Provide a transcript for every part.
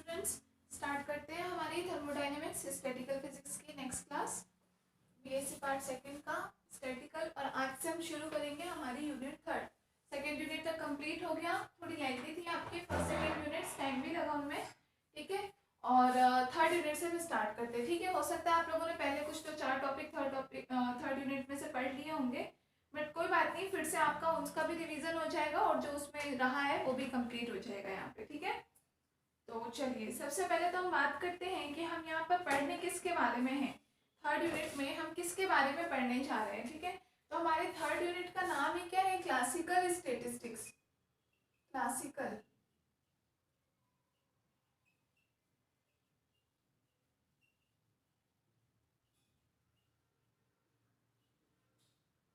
Students, start करते हैं हमारी थर्मोडायनेमिक्स स्टैटिकल फिजिक्स की next class BSc part second का स्टैटिकल। और आज से हम शुरू करेंगे हमारी यूनिट थर्ड। सेकंड यूनिट तक कंप्लीट हो गया, थोड़ी लेंथी थी आपकी फर्स्ट सेकंड यूनिट्स, टाइम भी लगा उनमें, ठीक है। और थर्ड यूनिट से भी स्टार्ट करते हैं, ठीक है। हो सकता है आप लोगों ने पहले कुछ तो 4 टॉपिक थर्ड यूनिट में से पढ़ लिए होंगे, बट कोई बात नहीं, फिर से आपका उसका भी रिवीजन हो जाएगा और जो उसमें रहा है वो भी कंप्लीट हो जाएगा यहाँ पे, ठीक है। तो चलिए सबसे पहले तो हम बात करते हैं कि हम यहाँ पर पढ़ने किसके बारे में हैं। थर्ड यूनिट में हम किसके बारे में पढ़ने जा रहे हैं, ठीक है। तो हमारे थर्ड यूनिट का नाम ही क्या है? Classical statistics. क्लासिकल,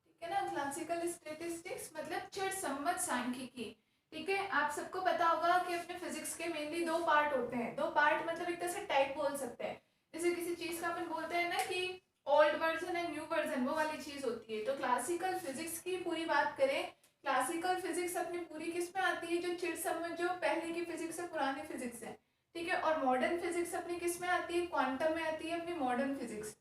ठीक है ना। क्लासिकल स्टैटिस्टिक्स मतलब चिरसम्मत सांख्यिकी, ठीक है। आप सबको पता होगा कि अपने फिजिक्स के मेनली 2 पार्ट होते हैं। 2 पार्ट मतलब एक तरह से टाइप बोल सकते हैं। जैसे किसी चीज का अपन बोलते हैं ना कि ओल्ड वर्जन है न्यू वर्जन, वो वाली चीज होती है। तो क्लासिकल फिजिक्स की पूरी बात करें, क्लासिकल फिजिक्स अपनी पूरी किस में आती है? जो चिरसम्मत, जो पहले की फिजिक्स है, पुरानी फिजिक्स है, ठीक है। और मॉडर्न फिजिक्स अपनी किस में आती है? क्वांटम में आती है अपनी मॉडर्न फिजिक्स,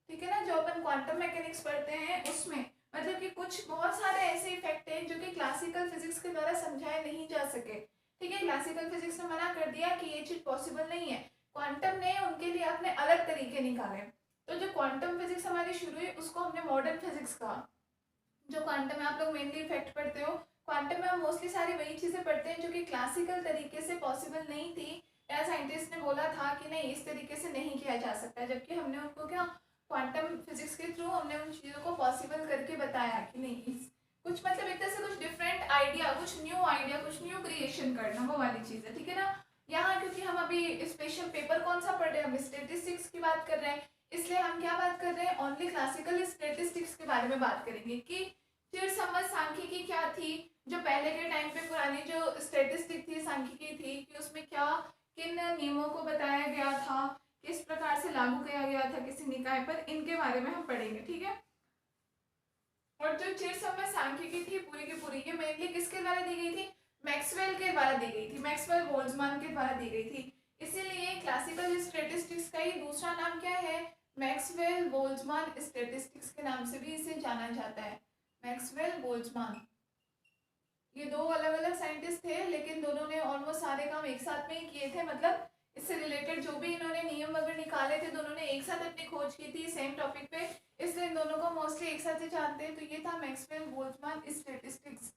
ठीक है ना। जो अपन क्वांटम मैकेनिक्स पढ़ते हैं उसमें, मतलब कि कुछ बहुत सारे ऐसे इफेक्ट हैं जो कि क्लासिकल फिजिक्स के द्वारा समझाए नहीं जा सके, ठीक है। क्लासिकल फिजिक्स ने मना कर दिया कि ये चीज पॉसिबल नहीं है। क्वांटम ने उनके लिए अपने अलग तरीके निकाले। तो जो क्वांटम फिजिक्स हमारी शुरू हुई उसको हमने मॉडर्न फिजिक्स कहा। जो क्वांटम में आप लोग मेनली इफेक्ट पढ़ते हो, क्वांटम में हम मोस्टली सारी वही चीजें पढ़ते हैं जो कि क्लासिकल तरीके से पॉसिबल नहीं थी, या साइंटिस्ट ने बोला था कि नहीं इस तरीके से नहीं किया जा सकता, जबकि हमने उनको क्या, क्वांटम फिजिक्स के थ्रू हमने उन चीज़ों को पॉसिबल करके बताया कि नहीं इस कुछ मतलब एक तरह से कुछ डिफरेंट आइडिया, कुछ न्यू क्रिएशन करना, वो वाली चीज़ है, ठीक है ना। यहाँ क्योंकि हम अभी स्पेशल पेपर कौन सा पढ़ रहे हैं, हम स्टेटिस्टिक्स की बात कर रहे हैं, इसलिए हम क्या बात कर रहे हैं? ओनली क्लासिकल स्टेटिस्टिक्स के बारे में बात करेंगे कि चिरसम्मत सांख्यिकी क्या थी, जो पहले के टाइम पे पुरानी जो स्टेटिस्टिक थी, सांख्यिकी थी, कि उसमें क्या किन नियमों को बताया गया था, किस प्रकार से लागू किया गया था किसी निकाय पर, इनके बारे में हम पढ़ेंगे, ठीक है। और जो चिरसम्मत सांख्यिकी थी पूरी की पूरी, ये मेनली किसके द्वारा दी गई थी? मैक्सवेल के द्वारा दी गई थी, मैक्सवेल बोल्ट्जमान के द्वारा दी गई थी। इसीलिए क्लासिकल स्टैटिस्टिक्स का ही दूसरा नाम क्या है? मैक्सवेल बोल्ट्जमान स्टैटिस्टिक्स के नाम से भी इसे जाना जाता है। मैक्सवेल बोल्ट्जमान, ये 2 अलग अलग साइंटिस्ट थे, लेकिन दोनों ने ऑलमोस्ट सारे काम एक साथ में ही किए थे। मतलब इससे रिलेटेड जो भी इन्होंने नियम वगैरह निकाले थे, दोनों ने एक साथ अपनी खोज की थी सेम टॉपिक पे, इसलिए इन दोनों को मोस्टली एक साथ ही जानते हैं। तो ये था Maxwell Boltzmann statistics.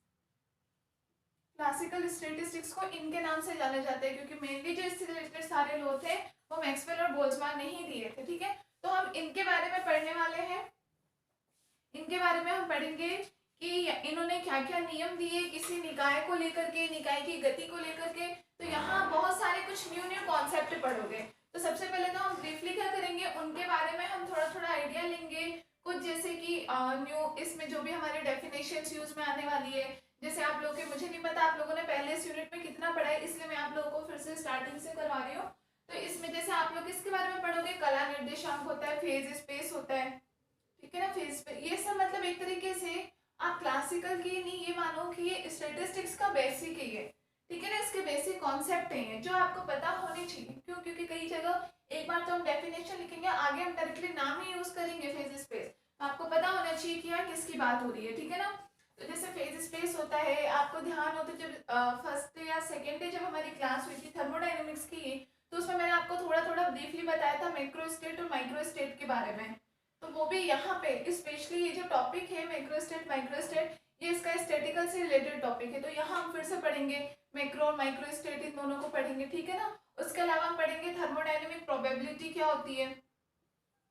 Classical statistics को इनके नाम से जाना जाता है क्योंकि मेनली जो इससे रिलेटेड सारे लॉ थे वो मैक्सवेल और बोल्ट्जमान ने ही दिए थे, ठीक है। तो हम इनके बारे में पढ़ने वाले हैं। इनके बारे में हम पढ़ेंगे कि इन्होंने क्या क्या नियम दिए किसी निकाय को लेकर के, निकाय की गति को लेकर के। तो यहाँ बहुत सारे कुछ न्यू कॉन्सेप्ट पढ़ोगे। तो सबसे पहले तो हम ब्रीफली क्या करेंगे, उनके बारे में हम थोड़ा थोड़ा आइडिया लेंगे। कुछ जैसे कि न्यू इसमें जो भी हमारे डेफिनेशंस यूज में आने वाली है, जैसे आप लोग के, मुझे नहीं पता आप लोगों ने पहले इस यूनिट में कितना पढ़ा है, इसलिए मैं आप लोगों को फिर से स्टार्टिंग से करवा रही हूँ। तो इसमें जैसे आप लोग इसके बारे में पढ़ोगे, कला निर्देशांक होता है, फेज स्पेस होता है, ठीक है ना, फेज पे, ये सब मतलब एक तरीके से आप क्लासिकल की नहीं, ये मानो कि ये स्टैटिस्टिक्स का बेसिक ही है, ठीक है ना। इसके बेसिक कॉन्सेप्ट हैं जो आपको पता होने चाहिए। क्यों? क्योंकि कई जगह एक बार तो हम डेफिनेशन लिखेंगे, आगे हम डायरेक्टली नाम ही यूज करेंगे फेज स्पेस, तो आपको पता होना चाहिए कि यहाँ किसकी बात हो रही है, ठीक है ना। तो जैसे फेज स्पेस होता है, आपको ध्यान हो तो जब फर्स्ट या सेकेंड डे जब हमारी क्लास हुई थी थर्मोडाइनमिक्स की, तो उसमें मैंने आपको थोड़ा थोड़ा ब्रीफली बताया था मैक्रो स्टेट और माइक्रो स्टेट के बारे में। तो वो भी यहाँ पे स्पेशली ये जो टॉपिक है मैक्रोस्टेट माइक्रोस्टेट, ये इसका स्टैटिकल से रिलेटेड टॉपिक है। तो यहाँ हम फिर से पढ़ेंगे मैक्रो और माइक्रोस्टेट, इन दोनों को पढ़ेंगे, ठीक है ना। उसके अलावा हम पढ़ेंगे थर्मोडायनेमिक प्रोबेबिलिटी क्या होती है।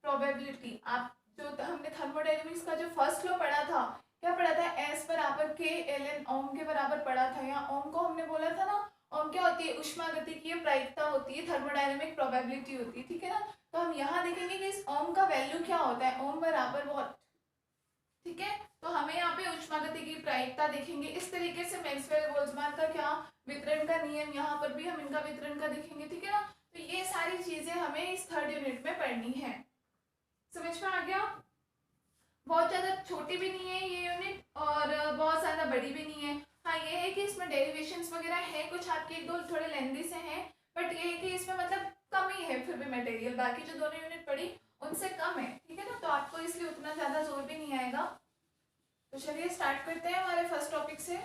प्रोबेबिलिटी, आप जो हमने थर्मोडायनेमिक्स का जो फर्स्ट लॉ पढ़ा था, क्या पढ़ा था? एस बराबर के एल एन ओम के बराबर पढ़ा था। यहाँ ओम को हमने बोला था ना, ओम क्या होती है? उष्मागतिकीय प्रायिकता होती है, थर्मोडायनेमिक प्रोबेबिलिटी होती है, ठीक है ना। तो हम यहाँ देखेंगे कि इस ओम का वैल्यू क्या होता है, ओम बराबर बहुत, ठीक है। तो हमें यहाँ पे उष्मागतिकी प्रायिकता देखेंगे। इस तरीके से मैक्सवेल बोल्ट्जमान का क्या वितरण का नियम, यहाँ पर भी हम इनका वितरण का देखेंगे, ठीक है ना। तो ये सारी चीजें हमें इस थर्ड यूनिट में पढ़नी है। समझ में आ गया? बहुत ज़्यादा छोटी भी नहीं है ये यूनिट और बहुत ज़्यादा बड़ी भी नहीं है। हाँ ये है कि इसमें डेरिवेशंस वगैरह है कुछ आपके, एक दो थोड़े लेंदी से हैं, बट ये है कि इसमें मतलब कम ही है फिर भी मटेरियल, बाकी जो दोनों यूनिट पढ़ी उनसे कम है, ठीक है ना, तो आपको इसलिए उतना ज़्यादा जोर भी नहीं आएगा। तो चलिए स्टार्ट करते हैं हमारे फर्स्ट टॉपिक से।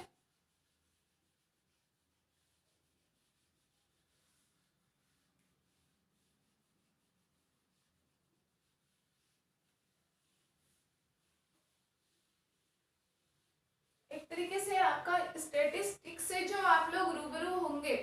एक तरीके से आपका स्टेटिस्टिक्स से जो आप लोग रूबरू होंगे,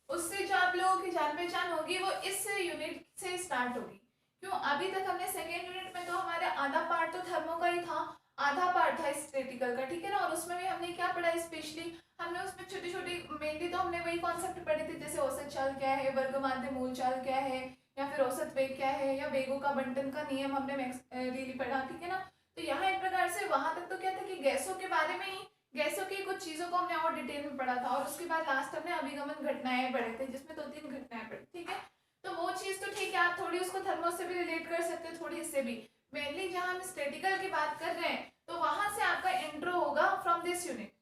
उससे जो आप लोगों की जान पहचान होगी वो इस यूनिट से स्टार्ट होगी। क्यों, अभी तक हमने सेकेंड यूनिट में तो हमारा आधा पार्ट तो थर्मो का ही था, आधा पार्ट था स्टेटिकल का, ठीक है ना, और उसमें भी हमने क्या पढ़ा स्पेशली, हमने उसमें छोटी छोटी मेनली तो हमने वही कॉन्सेप्ट पढ़े थे, जैसे औसत चाल क्या है, वर्ग माध्य मूल चाल क्या है, या फिर औसत वेग क्या है, या वेगों का बंटन का नियम हमने डेली पढ़ा, ठीक है ना। तो यहाँ एक प्रकार से वहां तक तो क्या था कि गैसों के बारे में ही, गैसों की कुछ चीजों को हमने और डिटेल में पढ़ा था, और उसके बाद लास्ट हमने अभिगमन घटनाएं पढ़े थे, जिसमें 2-3 घटनाएं पढ़ी, ठीक है। तो वो चीज तो ठीक है, आप थोड़ी उसको थर्मो से भी रिलेट कर सकते हो, थोड़ी इससे भी। मेनली जहां हम स्टेटिकल की बात कर रहे हैं, तो वहां से आपका इंट्रो होगा फ्रॉम दिस यूनिट।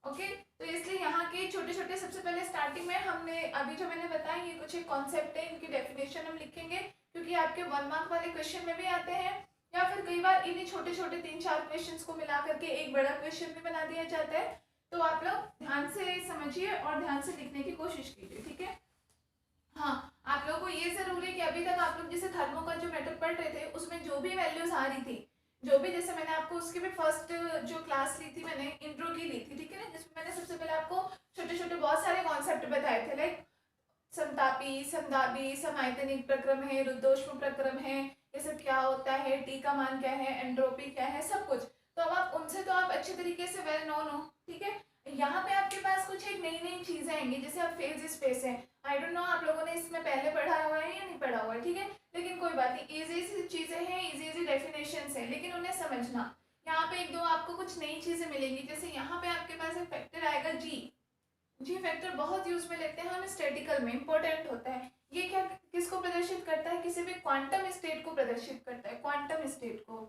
ओके, तो इसलिए यहाँ के छोटे छोटे सबसे पहले स्टार्टिंग में हमने अभी जो मैंने बताया, ये कुछ एक कॉन्सेप्ट है, इनकी डेफिनेशन हम लिखेंगे, क्योंकि आपके 1 मार्क वाले क्वेश्चन में भी आते हैं, या फिर कई बार इन्हीं छोटे छोटे 3-4 क्वेश्चंस को मिला करके एक बड़ा क्वेश्चन भी बना दिया जाता है। तो आप लोग ध्यान से समझिए और ध्यान से लिखने की कोशिश कीजिए, ठीक है। हाँ, आप लोगों को ये जरूर है कि अभी तक आप लोग जैसे थर्मो का जो मेथड पढ़ रहे थे, उसमें जो भी वैल्यूज आ रही थी, जो भी, जैसे मैंने आपको उसकी भी फर्स्ट जो क्लास ली थी, मैंने इंट्रो की ली थी, ठीक है ना, जिसमें मैंने सबसे पहले आपको छोटे छोटे बहुत सारे कॉन्सेप्ट बताए थे, लाइक समतापी, समदाबी, समायतनिक प्रक्रम है, रुद्धोष्म प्रक्रम है, ये सब क्या होता है, टी का मान क्या है, एंट्रोपी क्या है, सब कुछ। तो अब आप उनसे तो आप अच्छे तरीके से वेल नोन हो, ठीक है। यहाँ पे आपके पास कुछ एक नई नई चीजें आएंगी, जैसे अब फेज स्पेस है, आई डोंट नो आप लोगों ने इसमें पहले पढ़ा हुआ है या नहीं पढ़ा हुआ है, ठीक है, लेकिन कोई बात नहीं, इजी सी चीजें हैं, इजी इजी डेफिनेशन है, लेकिन उन्हें समझना। यहाँ पे एक दो आपको कुछ नई चीजें मिलेंगी, जैसे यहाँ पे आपके पास एक फैक्टर आएगा जी। जी फैक्टर बहुत यूज में लेते हैं हम स्टेटिकल में, इंपॉर्टेंट होता है। ये क्या किसको प्रदर्शित करता है, किसी भी क्वांटम स्टेट को प्रदर्शित करता है, क्वांटम स्टेट को।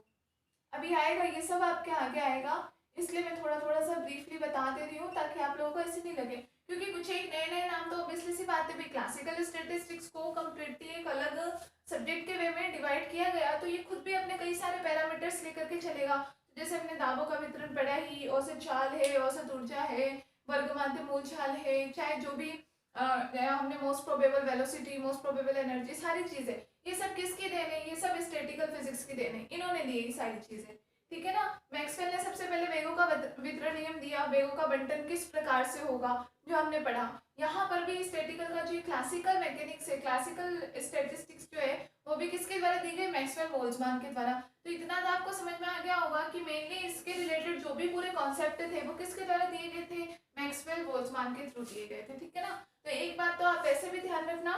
अभी आएगा ये सब आपके आगे आएगा, इसलिए मैं थोड़ा थोड़ा सा ब्रीफली बता दे रही हूँ, ताकि आप लोगों को ऐसे नहीं लगे, क्योंकि कुछ एक नए नए नाम तो ऑब्वियसली सी बात है भी, क्लासिकल स्टेटिस्टिक्स को कम्प्लीटली एक अलग सब्जेक्ट के वे में डिवाइड किया गया, तो ये खुद भी अपने कई सारे पैरामीटर्स लेकर के चलेगा। जैसे हमने दाबों का वितरण पढ़ा ही, औसत चाल है, औसत ऊर्जा है, वर्ग माध्य मूल चाल है, चाहे जो भी हमने most probable velocity, most probable energy, सारी चीजें, ये सब किसकी देन है, ये सब स्टैटिकल फिजिक्स की देन है, इन्होंने दी ये सारी चीजें, ठीक है ना। मैक्सवेल ने सबसे पहले वेगों का वितरण नियम दिया, वेगों का बंटन किस प्रकार से होगा, जो हमने पढ़ा। यहाँ पर भी स्टैटिकल का जो क्लासिकल मैकेनिक्स है, क्लासिकल स्टैटिस्टिक्स जो है, वो भी किसके द्वारा दी गई, मैक्सवेल बोल्ट्जमान के द्वारा। तो इतना तो आपको समझ में आ गया होगा कि मेनली इसके रिलेटेड जो भी पूरे कॉन्सेप्ट थे, वो किसके द्वारा दिए गए थे, मैक्सवेल बोल्ट्जमान के थ्रू दिए गए थे, ठीक है ना। तो एक बात तो आप वैसे भी ध्यान रखना,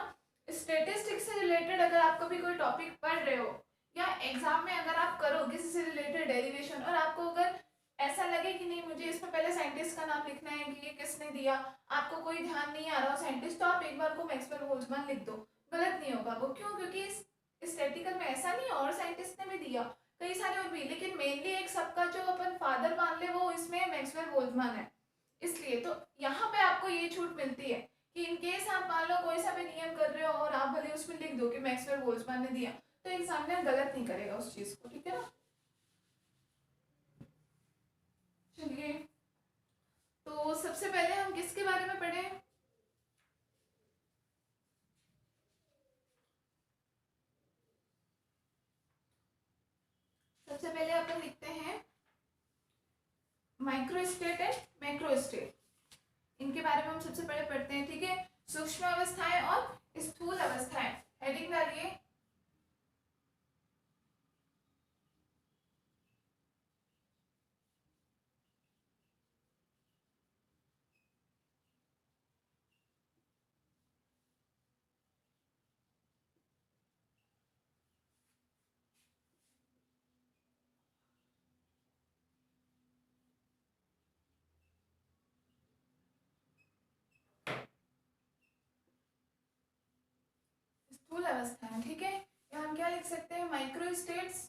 स्टेटिस्टिक्स से रिलेटेड अगर आप कभी कोई टॉपिक पढ़ रहे हो, या एग्जाम में अगर आप करो किसी से रिलेटेड डेरिवेशन, और आपको अगर ऐसा लगे कि नहीं मुझे इसमें पहले साइंटिस्ट का नाम लिखना है कि ये किसने दिया, आपको कोई ध्यान नहीं आ रहा हो साइंटिस्ट, तो आप एक बार को मैक्सवेल बोल्ट्जमान लिख दो, गलत नहीं होगा वो। क्यों, क्योंकि स्टैटिकल में ऐसा नहीं, और साइंटिस्ट ने भी दिया कई सारे और भी, लेकिन मेनली एक सबका जो अपन फादर मान ले वो इसमें मैक्सवेल बोल्ट्जमान है। इसलिए तो यहाँ पे आपको ये छूट मिलती है कि इन केस आप मान लो कोई सा भी नियम कर रहे हो और आप भले उसमें लिख दो कि मैक्सवेल बोल्ट्जमान ने दिया, तो एग्जामिनर गलत नहीं करेगा उस चीज को, ठीक है ना। चलिए, तो सबसे पहले हम किसके बारे में पढ़े, सबसे पहले अपन लिखते हैं माइक्रोस्टेट एंड मैक्रोस्टेट, इनके बारे में हम सबसे पहले पढ़ते हैं, ठीक है। सूक्ष्म अवस्थाएं और स्थूल अवस्थाएं, हेडिंग डालिए। स्थूल अवस्थाएं, ठीक है, या हम क्या लिख सकते हैं, microstates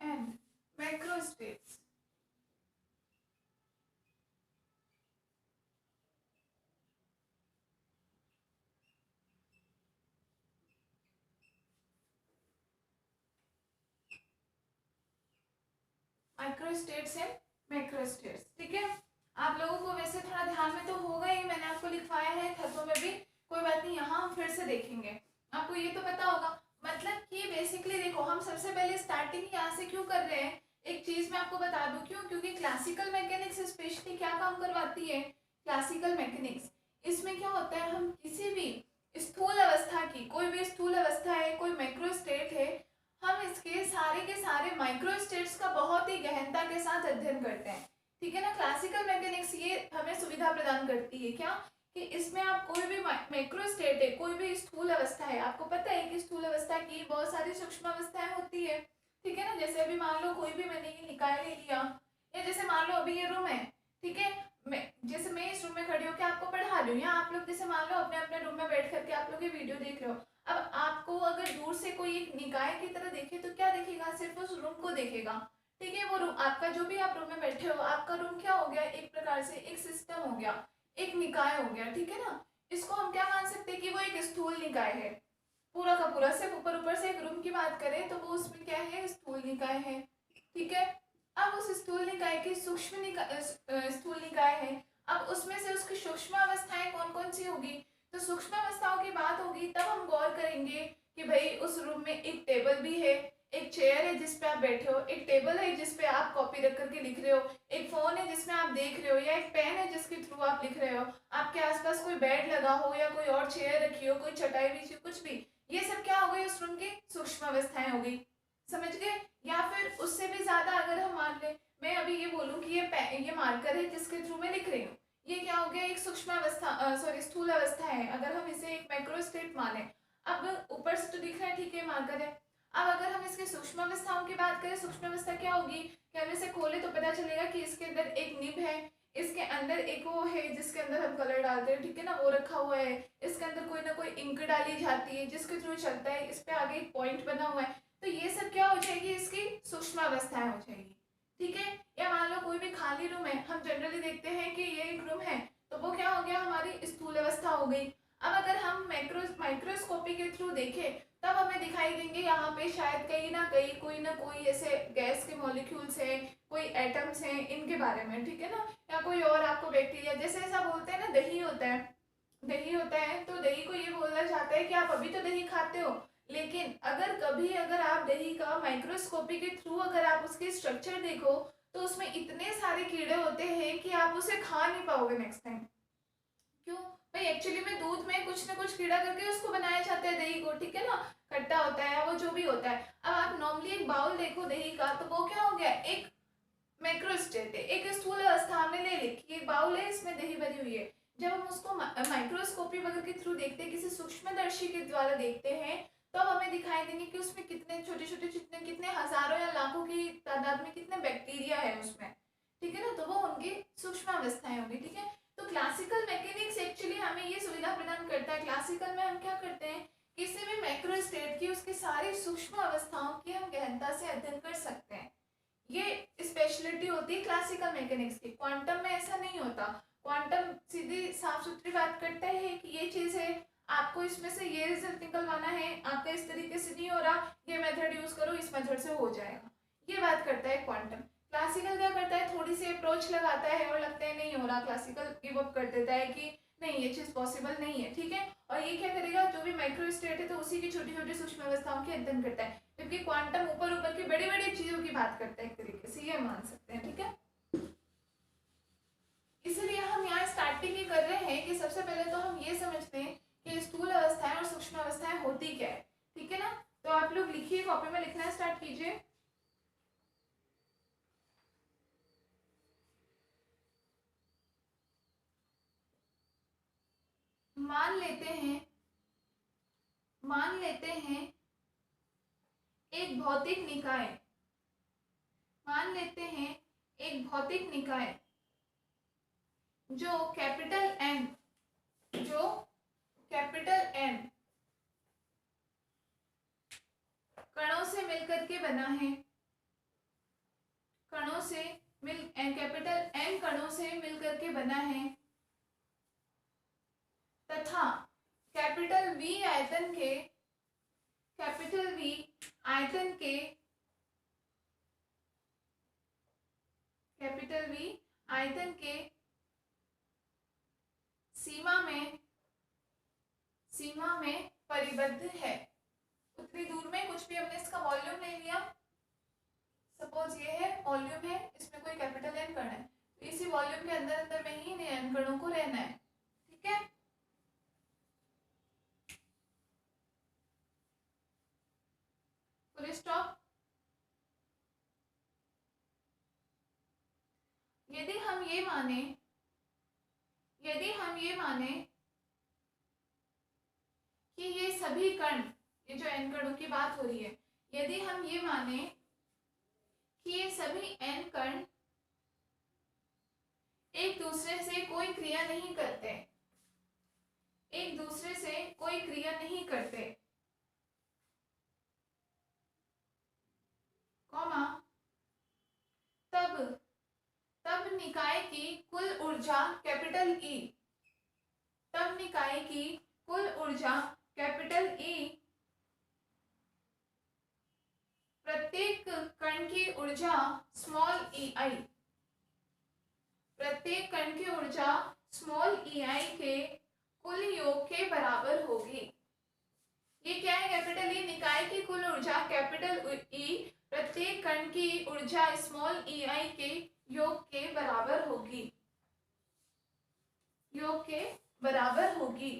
and macrostates. Microstates and macrostates. ठीक है, आप लोगों को वैसे थोड़ा ध्यान में तो होगा ही, मैंने आपको लिखवाया है तत्वों में भी, कोई बात नहीं, यहाँ हम फिर से देखेंगे। आपको ये तो पता होगा, मतलब कि बेसिकली देखो, हम सबसे पहले स्टार्टिंग यहाँ से क्यों कर रहे हैं, एक चीज मैं आपको बता दूं क्यों, क्योंकि क्लासिकल मैकेनिक्स स्पेशली क्या काम करवाती है, क्लासिकल मैकेनिक्स, इसमें क्या होता है, हम किसी भी स्थूल अवस्था की, कोई भी स्थूल अवस्था है, कोई मैक्रो स्टेट है, हम इसके सारे के सारे माइक्रो स्टेट्स का बहुत ही गहनता के साथ अध्ययन करते हैं। ठीक है ना, क्लासिकल मैकेनिक्स ये हमें सुविधा प्रदान करती है क्या, कि इसमें आप कोई भी मैक्रो स्टेट है, कोई भी स्थूल अवस्था है, आपको पता है कि स्थूल अवस्था की बहुत सारी सूक्ष्म अवस्थाएं होती है। ठीक है ना, जैसे अभी मान लो कोई भी मैंने ये निकाय ले लिया, या जैसे मान लो अभी ये रूम है, ठीक है, जैसे मैं इस रूम में खड़ी होकर आपको पढ़ा रही हूँ, या आप लोग जैसे मान लो अपने अपने रूम में बैठ करके आप लोग ये वीडियो देख रहे हो, अब आपको अगर दूर से कोई एक निकाय की तरह देखे तो क्या देखेगा, सिर्फ उस रूम को देखेगा। ठीक है, वो रूम आपका, जो भी आप रूम में बैठे हो, आपका रूम क्या हो गया, एक प्रकार से एक सिस्टम हो गया, एक निकाय हो गया। ठीक है ना, इसको हम क्या मान सकते हैं कि वो एक स्थूल निकाय है, पूरा का पूरा, सिर्फ ऊपर ऊपर से एक रूम की बात करें तो वो उसमें क्या है, स्थूल निकाय है। ठीक है, अब उस स्थूल निकाय की सूक्ष्म निकाय, स्थूल निकाय है, अब उसमें से उसकी सूक्ष्म अवस्थाएं कौन कौन सी होगी, तो सूक्ष्म अवस्थाओं की बात होगी तब हम गौर करेंगे कि भाई उस रूम में एक टेबल भी है, एक चेयर है जिस पे आप बैठे हो, एक टेबल है जिस पे आप कॉपी रख करके लिख रहे हो, एक फोन है जिसमें आप देख रहे हो, या एक पेन है जिसके थ्रू आप लिख रहे हो, आपके आसपास कोई बेड लगा हो या कोई और चेयर रखी हो, कोई चटाई बिछी, कुछ भी, ये सब क्या हो गई, उस रूम की सूक्ष्म अवस्थाएं हो गई। समझ गए, या फिर उससे भी ज्यादा अगर हम मान ले, मैं अभी ये बोलूं कि ये मार्कर है जिसके थ्रू मैं लिख रही हूँ, ये क्या हो गया, एक सूक्ष्म अवस्था, सॉरी स्थूल अवस्था है, अगर हम इसे एक मैक्रो स्टेट माने। अब ऊपर से तो दिख रहा है, ठीक है, मार्कर है। अब अगर हम इसके सूक्ष्म अवस्थाओं की बात करें, सूक्ष्म अवस्था क्या होगी, कि हम इसे खोले तो पता चलेगा कि इसके अंदर एक निब है, इसके अंदर एक वो है जिसके अंदर हम कलर डालते हैं, ठीक है ना, वो रखा हुआ है, इसके अंदर कोई ना कोई इंक डाली जाती है जिसके थ्रू चलता है, इस पे आगे एक पॉइंट बना हुआ है, तो ये सब क्या हो जाएगी, इसकी सूक्ष्म अवस्थाएं हो जाएगी। ठीक है, या मान लो कोई भी खाली रूम है, हम जनरली देखते हैं कि ये एक रूम है, तो वो क्या हो गया, हमारी स्थूल अवस्था हो गई। अब अगर हम माइक्रोस्कोपी के थ्रू देखें तब हमें दिखाई देंगे यहाँ पे शायद कहीं ना कोई ऐसे गैस के मॉलिक्यूल्स है, कोई एटम्स हैं, इनके बारे में। ठीक है ना, या कोई और आपको बैक्टीरिया, जैसे ऐसा बोलते हैं ना, दही होता है, दही होता है, तो दही को ये बोला जाता है कि आप अभी तो दही खाते हो, लेकिन अगर कभी अगर आप दही का माइक्रोस्कोपी के थ्रू अगर आप उसकी स्ट्रक्चर देखो तो उसमें इतने सारे कीड़े होते हैं कि आप उसे खा नहीं पाओगे नेक्स्ट टाइम। क्यों भाई, एक्चुअली में दूध में कुछ ना कुछ कीड़ा करके उसको बनाया जाता है दही को, ठीक है ना, खट्टा होता है वो जो भी होता है। अब आप नॉर्मली एक बाउल देखो दही का, तो वो क्या हो गया, एक मैक्रोस्टेट है, एक स्थूल अवस्था हमने ले ली, ये बाउल है, इसमें दही भरी हुई है। जब हम उसको माइक्रोस्कोपी वगैरह के थ्रू देखते हैं, किसी सूक्ष्मदर्शी के द्वारा देखते हैं, तो अब हमें दिखाई देंगे कि उसमें कितने छोटे छोटे कितने हजारों या लाखों की तादाद में कितने बैक्टीरिया है उसमें। ठीक है ना, तो वो उनकी सूक्ष्म अवस्थाएं होंगी। ठीक है, तो क्लासिकल मैकेनिक्स एक्चुअली हमें ये सुविधा प्रदान करता है। क्लासिकल में हम क्या करते हैं, किसी भी मैक्रो स्टेट की उसकी सारी सूक्ष्म अवस्थाओं की हम गहनता से अध्ययन कर सकते हैं। ये स्पेशलिटी होती है क्लासिकल मैकेनिक्स की। क्वांटम में ऐसा नहीं होता, क्वांटम सीधी साफ सुथरी बात करता है कि ये चीज है, आपको इसमें से ये रिजल्ट निकलवाना है, आपका इस तरीके से नहीं हो रहा, ये मेथड यूज करो, इस मेथड से हो जाएगा, ये बात करता है क्वांटम। क्लासिकल क्या करता है, थोड़ी सी अप्रोच लगाता है और लगता है नहीं हो रहा, क्लासिकल गिव अप कर देता है कि नहीं ये चीज पॉसिबल नहीं है। ठीक है, और ये क्या करेगा, जो भी माइक्रो स्टेट है तो उसी की छोटी छोटी सूक्ष्म अवस्थाओं की अध्ययन करता है, जबकि क्वांटम ऊपर ऊपर की बड़ी बड़ी चीजों की बात करता है, एक तरीके से ये मान सकते हैं। ठीक है, इसलिए हम यहाँ स्टार्टिंग ही कर रहे हैं कि सबसे पहले तो हम ये समझते हैं कि स्थूल अवस्थाएं और सूक्ष्म अवस्थाएं होती क्या है। ठीक है ना, तो आप लोग लिखिए, कॉपी में लिखना स्टार्ट कीजिए। मान लेते हैं एक भौतिक निकाय, मान लेते हैं एक भौतिक निकाय जो कैपिटल एन, जो कैपिटल एन कणों से मिलकर के बना है, कणों से कैपिटल एन कणों से मिलकर के बना है, तथा कैपिटल वी आयतन के, कैपिटल वी आयतन के कैपिटल वी आयतन के सीमा में परिबद्ध है। उतनी दूर में कुछ भी हमने इसका वॉल्यूम ले लिया, सपोज ये है वॉल्यूम है, इसमें कोई कैपिटल एन कण है, तो इसी वॉल्यूम के अंदर अंदर में ही एन कणों को रहना है। ठीक है, फुल स्टॉप। यदि हम ये माने कि ये सभी कण, ये जो एन कणों की बात हो रही है, यदि हम ये माने कि ये सभी एन कण एक दूसरे से कोई क्रिया नहीं करते, कॉमा, तब निकाय की कुल ऊर्जा कैपिटल ई, तब निकाय की कुल ऊर्जा कैपिटल ई प्रत्येक कण की ऊर्जा स्मॉल ई आई, प्रत्येक कण की ऊर्जा स्मॉल ई आई के कुल योग के बराबर होगी। ये क्या है, कैपिटल ई, निकाय की कुल ऊर्जा कैपिटल ई प्रत्येक कण की ऊर्जा स्मॉल ई आई के योग के बराबर होगी, योग के बराबर होगी।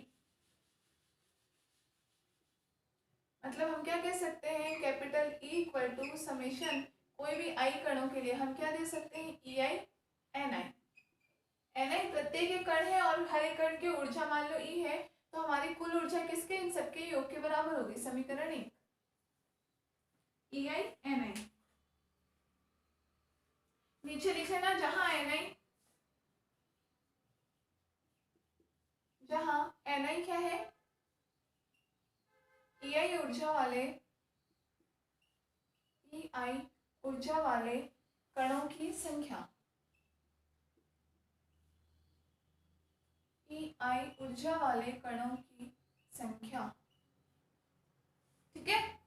मतलब हम क्या कह सकते हैं, capital E equal to summation कोई भी आई कणों के लिए हम क्या दे सकते हैं, ई आई एन आई। एन आई प्रत्येक एक कण है और हर एक कण की ऊर्जा मान लो ई है, तो हमारी कुल ऊर्जा किसके, इन सबके योग के बराबर होगी। समीकरण 1, ई आई एन आई। नीचे लिख लेना, जहां एन आई क्या है, ई आई ऊर्जा वाले कणों की संख्या, ई आई ऊर्जा वाले कणों की संख्या। ठीक है,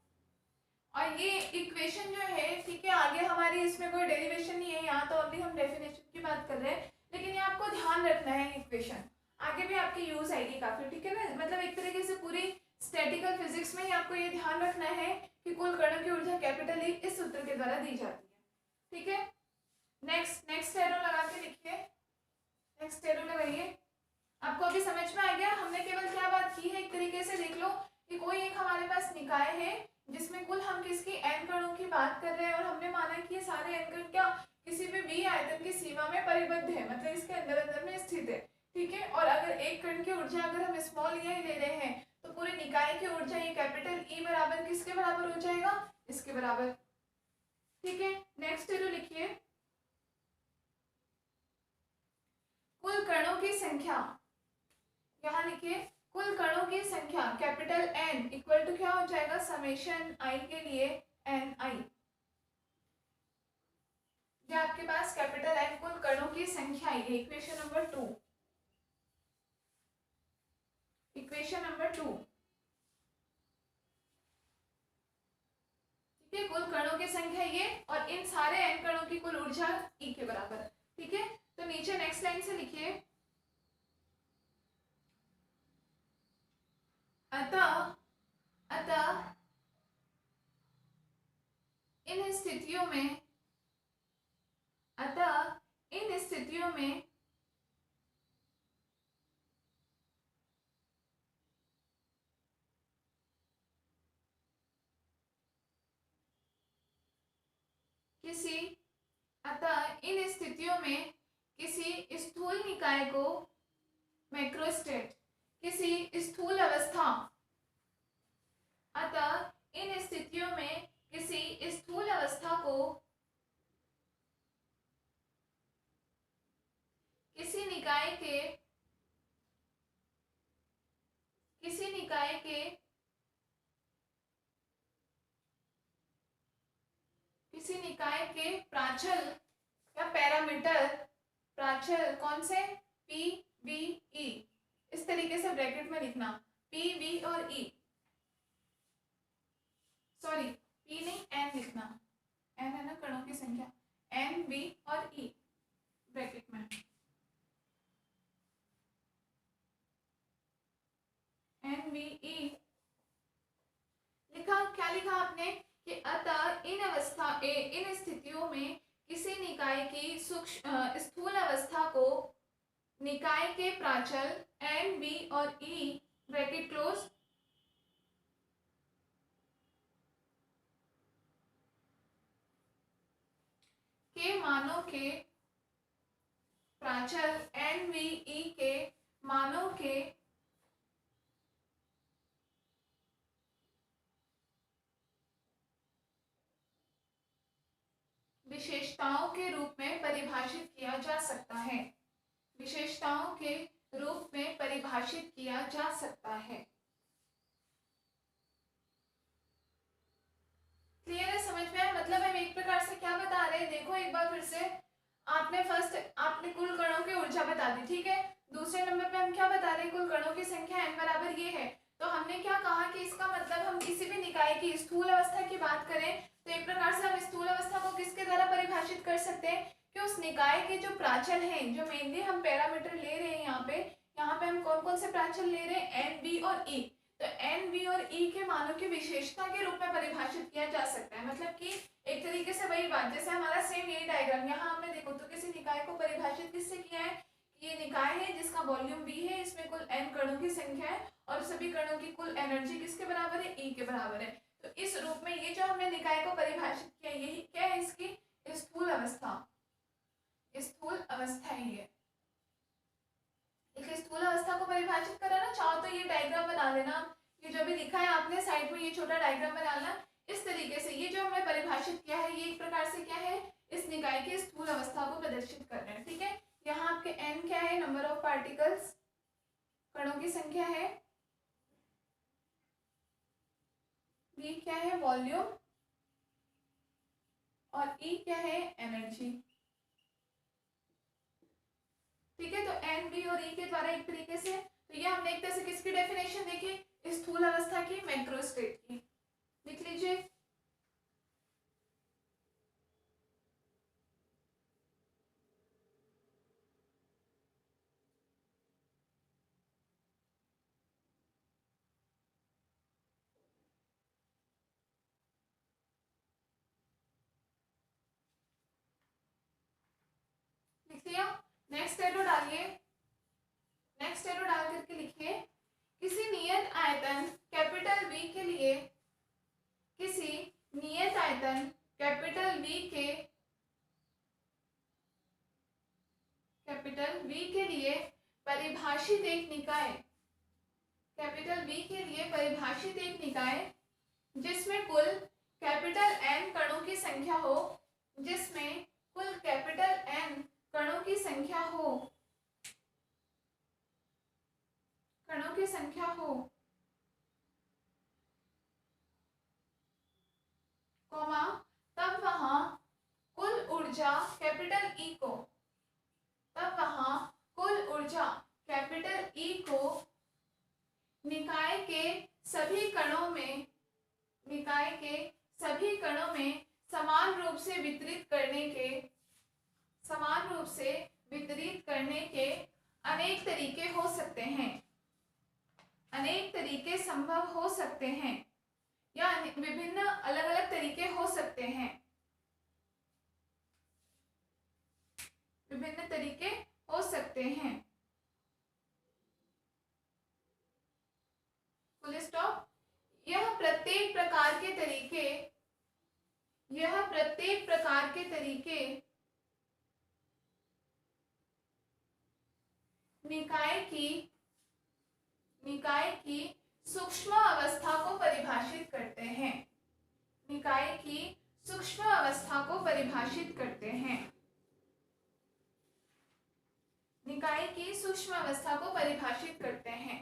और ये इक्वेशन जो है, ठीक है, आगे हमारी इसमें कोई डेरिवेशन नहीं है, यहाँ तो अभी हम डेफिनेशन की बात कर रहे हैं, लेकिन ये आपको ध्यान रखना है, इक्वेशन आगे भी आपकी यूज आएगी काफी। ठीक है ना, मतलब एक तरीके से पूरी स्टैटिकल फिजिक्स में ही आपको ये ध्यान रखना है कि कुल कणों की ऊर्जा कैपिटल ई इस सूत्र के द्वारा दी जाती है। ठीक है, नेक्स्ट एरो लगा के लिखिए, नेक्स्ट एरो लगाइए। आपको अभी समझ में आ गया, हमने केवल क्या बात की है, एक तरीके से देख लो कि कोई एक हमारे पास निकाय है जिसमें कुल हम किसकी एन कणों की बात कर रहे हैं, और हमने माना कि ये सारे एन कण क्या किसी भी वी आयतन की सीमा में परिबद्ध है, मतलब इसके अंदर अंदर में स्थित है। ठीक है, और अगर एक कण की ऊर्जा अगर हम स्मॉल ई आई ले रहे हैं, तो पूरे निकाय की ऊर्जा ये कैपिटल ई बराबर किसके बराबर हो जाएगा, इसके बराबर। ठीक है, नेक्स्ट एरो लिखिए, कुल कणों की संख्या, यहाँ लिखिए कुल कणों की संख्या कैपिटल एन इक्वल टू क्या हो जाएगा, समेशन आई के लिए एन आई। ये आपके पास कैपिटल एन कुल कणों की संख्या है, इक्वेशन नंबर 2, इक्वेशन नंबर 2। ठीक है, कुल कणों की संख्या ये, और इन सारे एन कणों की कुल ऊर्जा ई के बराबर। ठीक है, तो नीचे नेक्स्ट लाइन से लिखिए, अतः इन स्थितियों में किसी स्थूल निकाय को मैक्रोस्टेट, किसी स्थूल अवस्था, अतः इन स्थितियों में किसी स्थूल अवस्था को किसी निकाय के प्राचल या पैरामीटर, प्राचल कौन से, पी वी ई, इस तरीके से ब्रैकेट में लिखना, पी वी और ई, सॉरी पी नहीं एन लिखना, एन है ना कणों की संख्या, एन बी और ई। सूक्ष्म स्थूल अवस्था को निकाय के प्राचल एन, बी और ई ब्रैकेट क्लोज के मानों के प्राचल एन, बी, ई के मानों के विशेषताओं के रूप में परिभाषित किया जा सकता है। विशेषताओं के रूप में परिभाषित किया जा सकता है। क्लियर है, समझ में आया? मतलब हम एक प्रकार से क्या बता रहे हैं, देखो एक बार फिर से। आपने कुल कणों की ऊर्जा बता दी, ठीक है। दूसरे नंबर पे हम क्या बता रहे हैं, कुल कणों की संख्या n बराबर ये है। तो हमने क्या कहा कि इसका मतलब हम किसी भी निकाय की स्थूल अवस्था की बात करें तो एक प्रकार से हम स्थूल अवस्था को किसके द्वारा परिभाषित कर सकते हैं कि उस निकाय के जो प्राचल हैं, जो मेनली हम पैरामीटर ले रहे हैं यहाँ पे हम कौन कौन से प्राचल ले रहे हैं, एन, बी और ई। तो एन, बी और ई के मानों की विशेषता के रूप में परिभाषित किया जा सकता है। मतलब कि एक तरीके से वही बात, जैसे हमारा सेम यही डायग्राम यहाँ हमने देखो तो किसी निकाय को परिभाषित किससे किया है, ये निकाय है जिसका वॉल्यूम बी है, इसमें कुल एन कणों की संख्या है और सभी कणों की कुल एनर्जी किसके बराबर है, ई के बराबर है। तो इस रूप में ये जो हमने निकाय को परिभाषित किया, यही क्या है, इसकी स्थूल अवस्था, स्थूल अवस्था ही है। स्थूल अवस्था को परिभाषित करा ना, चाहो तो ये डायग्राम बना देना, ये जो भी लिखा है आपने साइड में ये छोटा डायग्राम बनाना। इस तरीके से ये जो हमने परिभाषित किया है, ये एक प्रकार से क्या है, इस निकाय की स्थूल अवस्था को प्रदर्शित कर रहे हैं, ठीक है। यहाँ आपके n क्या है, नंबर ऑफ पार्टिकल्स, कणों की संख्या है, v क्या है, वॉल्यूम, और e क्या है, एनर्जी, ठीक है। तो एन, बी और ई के द्वारा एक तरीके से, तो ये हमने एक तरह से किसकी डेफिनेशन देखी, स्थूल अवस्था की, मैक्रोस्टेट की। लिख लीजिए। लिख लिया। नेक्स्ट एरो डालिए, नेक्स्ट एरो डाल करके लिखिए, किसी नियत आयतन कैपिटल वी के लिए, किसी नियत आयतन कैपिटल वी के लिए परिभाषित एक निकाय, कैपिटल वी के लिए परिभाषित एक निकाय जिसमें कुल कैपिटल एन कणों की संख्या हो, जिसमें कुल कैपिटल एन कणों की संख्या हो, कणों की संख्या हो, कॉमा, तब वहां कुल ऊर्जा कैपिटल ई को, तब वहां कुल ऊर्जा कैपिटल ई को निकाय के सभी कणों में, निकाय के सभी कणों में समान रूप से वितरित करने के, समान रूप से वितरित करने के अनेक तरीके हो सकते हैं, अनेक तरीके संभव हो सकते हैं, या विभिन्न अलग अलग तरीके हो सकते हैं, विभिन्न तरीके हो सकते हैं, फुल स्टॉप। यह प्रत्येक प्रकार के तरीके, यह प्रत्येक प्रकार के तरीके निकाय की सूक्ष्म अवस्था को परिभाषित करते हैं, निकाय की सूक्ष्म अवस्था को परिभाषित करते हैं, निकाय की सूक्ष्म अवस्था को परिभाषित करते हैं।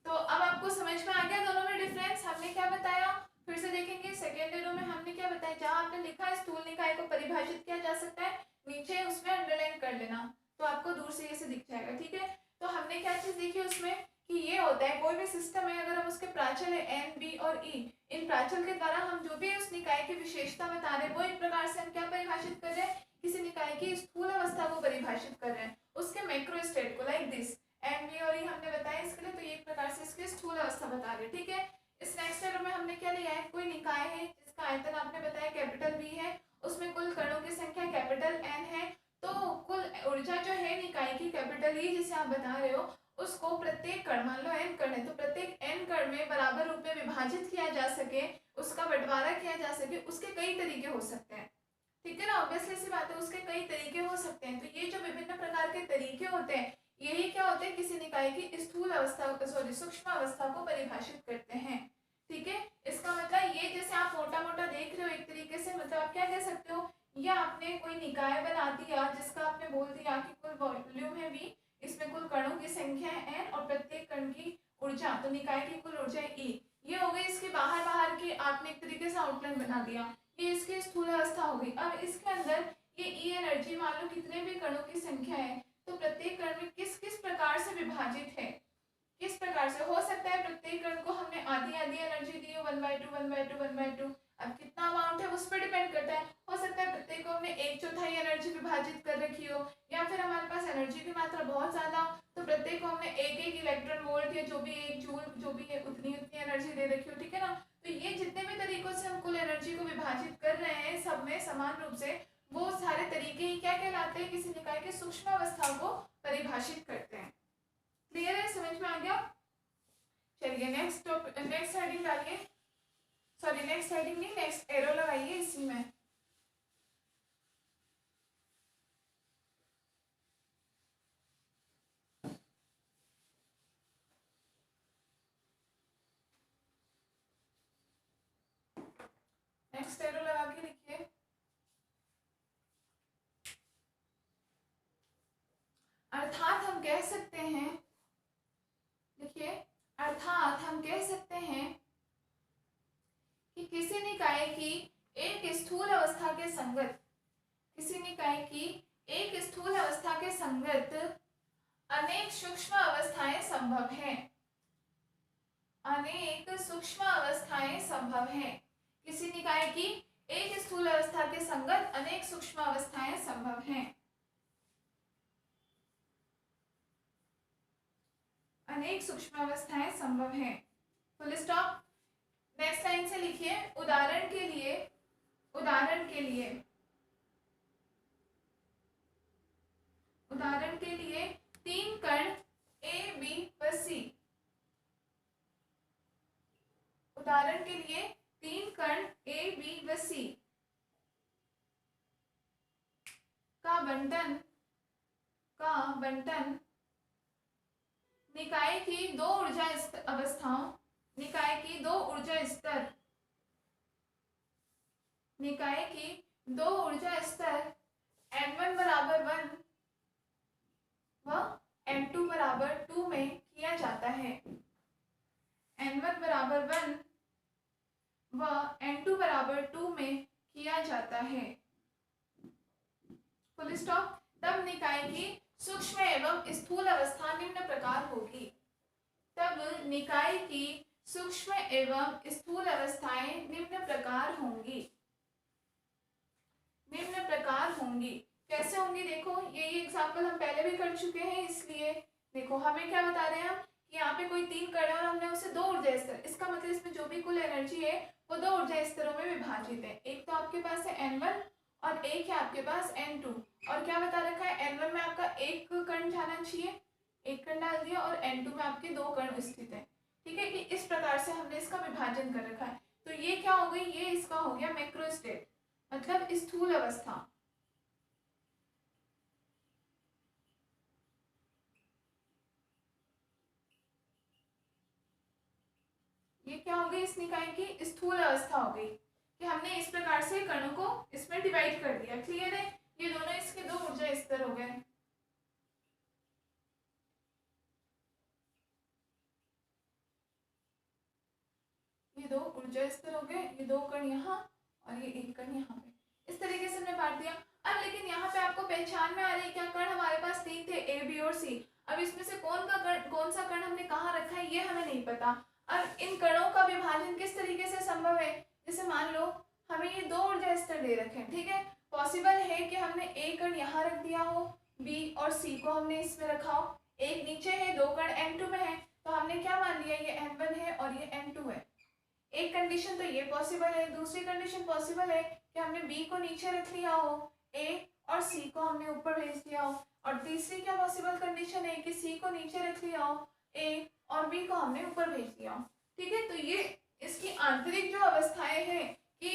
तो अब आपको समझ में आ गया दोनों में डिफरेंस। हमने क्या बताया, फिर से देखेंगे सेकेंड एरो में हमने क्या बताया, जहां आपने लिखा है स्थूल निकाय को परिभाषित किया जा सकता है, नीचे उसमें अंडरलाइन कर लेना तो आपको दूर से ऐसे दिख जाएगा, ठीक है। तो हमने क्या चीज देखी उसमें कि ये होता है, कोई भी सिस्टम है, अगर हम उसके प्राचल है एन, बी और ई, इन प्राचल के द्वारा हम जो भी उस निकाय की विशेषता बता रहे हैं वो एक प्रकार से हम क्या परिभाषित कर रहे हैं, किसी निकाय की स्थूल अवस्था को परिभाषित कर रहे हैं, उसके मैक्रो स्टेट को, लाइक दिस एन, बी और ई हमने बताया इसके लिए, तो ये एक प्रकार से इसकी स्थूल अवस्था बता रहे हैं, ठीक है। इस नेक्स्ट एरो में हमने क्या लिया है, कोई निकाय है जिसका आयतन आपने बताया कैपिटल बी है उसमें कुल कणों की संख्या कैपिटल एन है, तो कुल ऊर्जा जो है निकाय की कैपिटल ई जिसे आप बता रहे हो, उसको प्रत्येक कण, मान लो एन कण है तो प्रत्येक एन कण में बराबर रूप में विभाजित किया जा सके, उसका बंटवारा किया जा सके, उसके कई तरीके हो सकते हैं। ठीक है ना, ऑब्वियसली सी बात है, उसके कई तरीके हो सकते हैं। तो ये जो विभिन्न प्रकार के तरीके होते हैं, यही क्या होते हैं, किसी निकाय की स्थूल अवस्था, सॉरी सूक्ष्म अवस्था को परिभाषित करते हैं। ठीक है, इसका मतलब ये जैसे आप मोटा मोटा देख रहे हो एक तरीके से, मतलब आप क्या कह सकते हो, या आपने कोई निकाय बना दिया जिसका आपने बोल दिया कि कुल वॉल्यूम है V, इसमें कुल कणों की संख्या है n और प्रत्येक कण की ऊर्जा, तो निकाय की कुल ऊर्जा E। ये हो गई इसके बाहर बाहर की आपने एक तरीके से आउटलाइन बना दिया, ये इसकी स्थूल अवस्था हो गई। अब इसके अंदर ये E एनर्जी, मान लो कितने भी कणों की संख्या है, तो प्रत्येक कण में किस किस प्रकार से विभाजित है, किस प्रकार से हो सकता है प्रत्येक कण को हमने आधी आधी एनर्जी दी हो, 1/2 1/2 1/2, अब कितना अमाउंट है उस पर डिपेंड करता है। हो सकता है प्रत्येक को हमने 1/4 एनर्जी विभाजित कर रखी हो, या फिर हमारे पास एनर्जी की मात्रा बहुत ज्यादा हो तो प्रत्येक को हमने एक एक इलेक्ट्रॉन वोल्ट या जो भी एक जूल जो भी है उतनी उतनी एनर्जी दे रखी हो। ठीक है ना, तो ये जितने भी तरीकों से हम कुल एनर्जी को विभाजित कर रहे हैं सब में समान रूप से, वो सारे तरीके ही क्या कहलाते हैं, किसी निकाय के सूक्ष्म अवस्था को परिभाषित करते हैं। क्लियर है, समझ में आ गया? चलिए नेक्स्ट हेडिंग डालिए, सॉरी नेक्स्ट हेडिंग नहीं, नेक्स्ट एरो लगाइए इसी में। नेक्स्ट एरो लगा के लिखिए। अर्थात हम कह सकते हैं, देखिए, अर्थात हम कह सकते हैं कि किसी निकाय की एक स्थूल अवस्था के संगत, किसी निकाय की एक स्थूल अवस्था के संगत अनेक सूक्ष्म अवस्थाएं संभव हैं, अनेक सूक्ष्म अवस्थाएं संभव हैं। किसी निकाय की एक स्थूल अवस्था के संगत अनेक सूक्ष्म अवस्थाएं संभव हैं, अनेक सूक्ष्म अवस्थाएं संभव हैं। Full stop. नेक्स्ट लाइन से लिखिए, उदाहरण के लिए, उदाहरण के लिए, उदाहरण के लिए 3 कण A, B व C, उदाहरण के लिए 3 कण A, B व C का बंटन निकाय की दो ऊर्जा अवस्थाओं, निकाय की दो ऊर्जा स्तर, निकाय की दो ऊर्जा स्तर n1 बराबर 1 व n2 बराबर 2 में किया जाता है, n1 बराबर 1 व n2 बराबर 2 में किया जाता है। Full stop. तब निकाय की सूक्ष्म एवं स्थूल अवस्था निम्न प्रकार होगी, तब निकाय की सूक्ष्म एवं स्थूल अवस्थाएं निम्न प्रकार होंगी, निम्न प्रकार होंगी। कैसे होंगी, देखो ये एग्जाम्पल हम पहले भी कर चुके हैं, इसलिए देखो हमें क्या बता रहे हैं हम कि यहाँ पे कोई 3 कण है और हमने उसे 2 ऊर्जा स्तर, इसका मतलब इसमें जो भी कुल एनर्जी है वो 2 ऊर्जा स्तरों में विभाजित है। एक तो आपके पास है n1 और एक है आपके पास n2, और क्या बता रखा है, n1 में आपका एक कण जाना चाहिए, एक कण डाल दिया, और n2 में आपके 2 कण स्थित है। ठीक है, कि इस प्रकार से हमने इसका विभाजन कर रखा है। तो ये क्या हो गई, ये इसका हो गया मैक्रोस्टेट, मतलब स्थूल अवस्था। ये क्या हो गई, इस निकाय की स्थूल अवस्था हो गई कि हमने इस प्रकार से कणों को इसमें डिवाइड कर दिया। क्लियर है, ये दोनों इसके 2 ऊर्जा स्तर हो गए। ये 2 ऊर्जा स्तर हो गए, ये 2 कण यहाँ और ये एक कण यहाँ पे, इस तरीके से हमने बांट दिया। अब लेकिन यहाँ पे आपको पहचान में आ रही है क्या, कण हमारे पास 3 थे, ए बी और सी। अब इसमें से कौन सा कण हमने कहाँ रखा है ये हमें नहीं पता। अब इन कणों का विभाजन किस तरीके से संभव है, जैसे मान लो हमें ये 2 ऊर्जा स्तर दे रखे हैं, ठीक है, पॉसिबल है कि हमने एक कण यहाँ रख दिया हो, बी और सी को हमने इसमें रखा हो, एक नीचे है, 2 कण n2 में है, तो हमने क्या मान लिया, ये n1 है और ये n2 है। एक कंडीशन तो ये पॉसिबल है, दूसरी कंडीशन पॉसिबल है कि हमने बी को नीचे रख लिया हो, ए और सी को हमने ऊपर भेज दिया हो, और तीसरी क्या पॉसिबल कंडीशन है कि सी को नीचे रख लिया हो, ए और बी को हमने ऊपर भेज दिया हो। ठीक है, तो ये इसकी आंतरिक जो अवस्थाएं हैं कि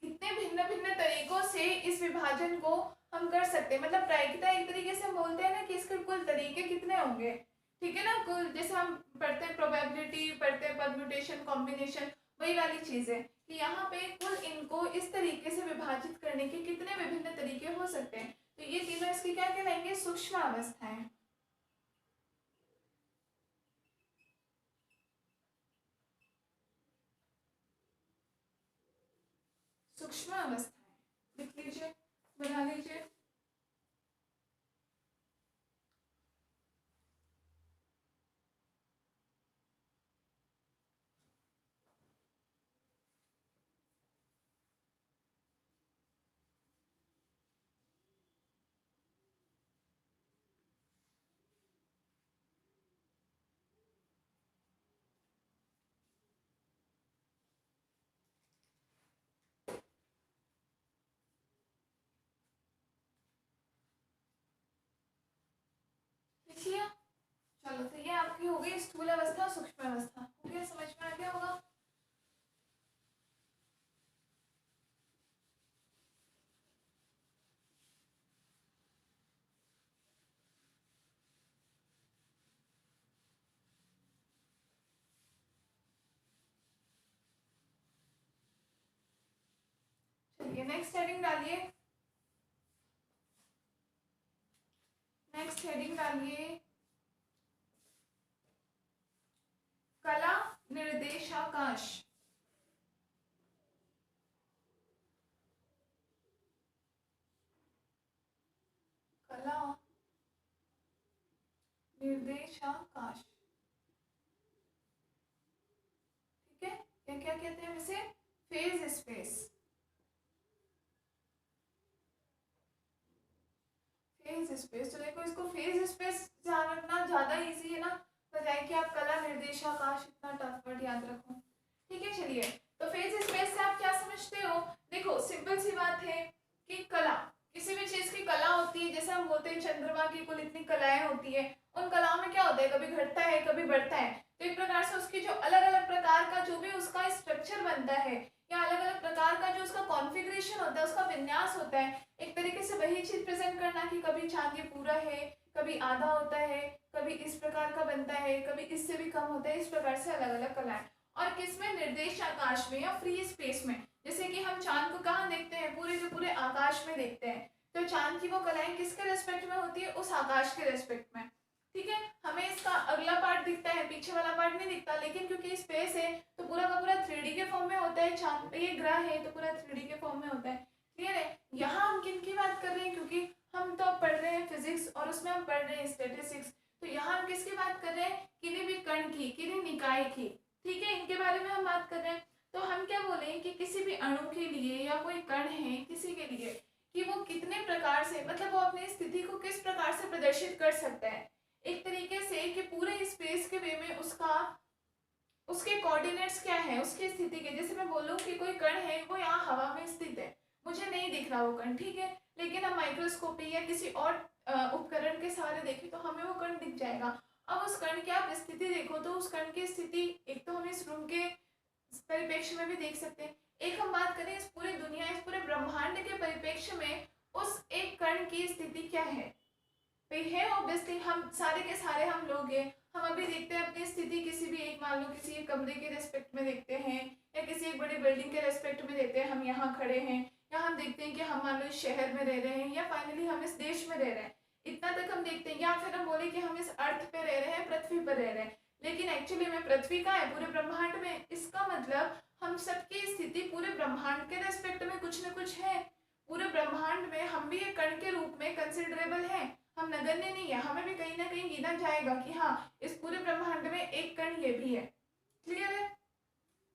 कितने भिन्न भिन्न तरीकों से इस विभाजन को हम कर सकते हैं, मतलब प्रायिकता एक तरीके से हम बोलते हैं ना कि इसके कुल तरीके कितने होंगे। ठीक है ना, कुल जैसे हम पढ़ते हैं प्रोबेबिलिटी, पढ़ते हैं परम्यूटेशन, कॉम्बिनेशन, वही वाली चीज है कि यहाँ पे कुल इनको इस तरीके से विभाजित करने के कितने विभिन्न तरीके हो सकते हैं। तो ये तीनों इसकी क्या कहलाएंगे, सूक्ष्म अवस्थाएं। सूक्ष्म अवस्थाएं लिख लीजिए, बना लीजिए। लिखिए, चलो तो ये आपकी हो गई स्थूल अवस्था, सूक्ष्म अवस्था। हो गया, समझ में आ गया होगा। चलिए नेक्स्ट हेडिंग डालिए, नेक्स्ट हेडिंग डालिए, कला निर्देशाकाश। कला निर्देशाकाश। ठीक है, या क्या कहते हैं इसे, फेज स्पेस। फेज स्पेस, तो देखो इसको फेज स्पेस ध्यान रखना ज्यादा इजी है ना, बजाय कि आप कला निर्देशाकाश इतना टफ वर्ड याद रखो। ठीक है, चलिए तो फेज स्पेस से आप क्या समझते हो, देखो सिंपल सी बात है कि कला, किसी भी चीज की कला होती है, जैसे हम बोलते हैं चंद्रमा की कुल इतनी कलाएं होती है, उन कलाओं में क्या होता है, कभी घटता है कभी बढ़ता है। तो एक प्रकार से उसकी जो अलग अलग प्रकार का जो भी उसका स्ट्रक्चर बनता है, या अलग अलग प्रकार का जो उसका कॉन्फ़िगरेशन होता है, उसका विन्यास होता है, एक तरीके से वही चीज प्रेजेंट करना कि कभी चांद ये पूरा है, कभी आधा होता है, कभी इस प्रकार का बनता है, कभी इससे भी कम होता है, इस प्रकार से अलग अलग कलाएं। और किसमें, निर्देश आकाश में या फ्री स्पेस में। जैसे कि हम चांद को कहाँ देखते हैं, पूरे के पूरे आकाश में देखते हैं, तो चांद की वो कलाएं किसके रेस्पेक्ट में होती है, उस आकाश के रेस्पेक्ट में। ठीक है, हमें इसका अगला पार्ट दिखता है, पीछे वाला पार्ट नहीं दिखता, लेकिन क्योंकि स्पेस है तो पूरा का पूरा 3D के फॉर्म में होता है, चांद ये ग्रह है तो पूरा 3D के फॉर्म में होता है। क्लियर है, यहाँ हम किन की बात कर रहे हैं, क्योंकि हम तो अब पढ़ रहे हैं फिजिक्स और उसमें हम पढ़ रहे हैं स्टैटिस्टिक्स, तो यहाँ हम किसकी बात कर रहे हैं, किन्हीं भी कण की, किन्हीं निकाय की। ठीक है, इनके बारे में हम बात कर रहे हैं। तो हम क्या बोले कि किसी भी अणु के लिए या कोई कण है किसी के लिए, कि वो कितने प्रकार से, मतलब वो अपनी स्थिति को किस प्रकार से प्रदर्शित कर सकता है, एक तरीके से कि पूरे स्पेस के वे में उसका, उसके कोऑर्डिनेट्स क्या है, उसकी स्थिति के। जैसे मैं बोलूँ कि कोई कण है वो यहाँ हवा में स्थित है, मुझे नहीं दिख रहा वो कण, ठीक है, लेकिन हम माइक्रोस्कोपी या किसी और उपकरण के सहारे देखें तो हमें वो कण दिख जाएगा। अब उस कण की आप स्थिति देखो तो उस कण की स्थिति एक तो हम इस रूम के परिप्रेक्ष्य में भी देख सकते हैं, एक हम बात करें इस पूरी दुनिया, इस पूरे ब्रह्मांड के परिप्रेक्ष्य में उस एक कण की स्थिति क्या है है ऑब्वियसली हम सारे के सारे हम लोग हैं, हम अभी देखते हैं अपनी स्थिति किसी भी एक, मान लो किसी एक कमरे के रेस्पेक्ट में देखते हैं, या किसी एक बड़ी बिल्डिंग के रेस्पेक्ट में देखते हैं, हम यहाँ खड़े हैं, या हम देखते हैं कि हम मान लो इस शहर में रह रहे हैं, या फाइनली हम इस देश में रह रहे हैं, इतना तक हम देखते हैं। या फिर हम बोले कि हम इस अर्थ पे रह रहे हैं, पृथ्वी पर रह रहे हैं, लेकिन एक्चुअली में पृथ्वी का है पूरे ब्रह्मांड में। इसका मतलब हम सबकी स्थिति पूरे ब्रह्मांड के रेस्पेक्ट में कुछ न कुछ है, पूरे ब्रह्मांड में हम भी एक कण के रूप में कंसिडरेबल हैं, हम नगण्य नहीं है, हमें भी कहीं ना कहीं गिना जाएगा कि हाँ इस पूरे ब्रह्मांड में एक कण ये भी है। क्लियर है,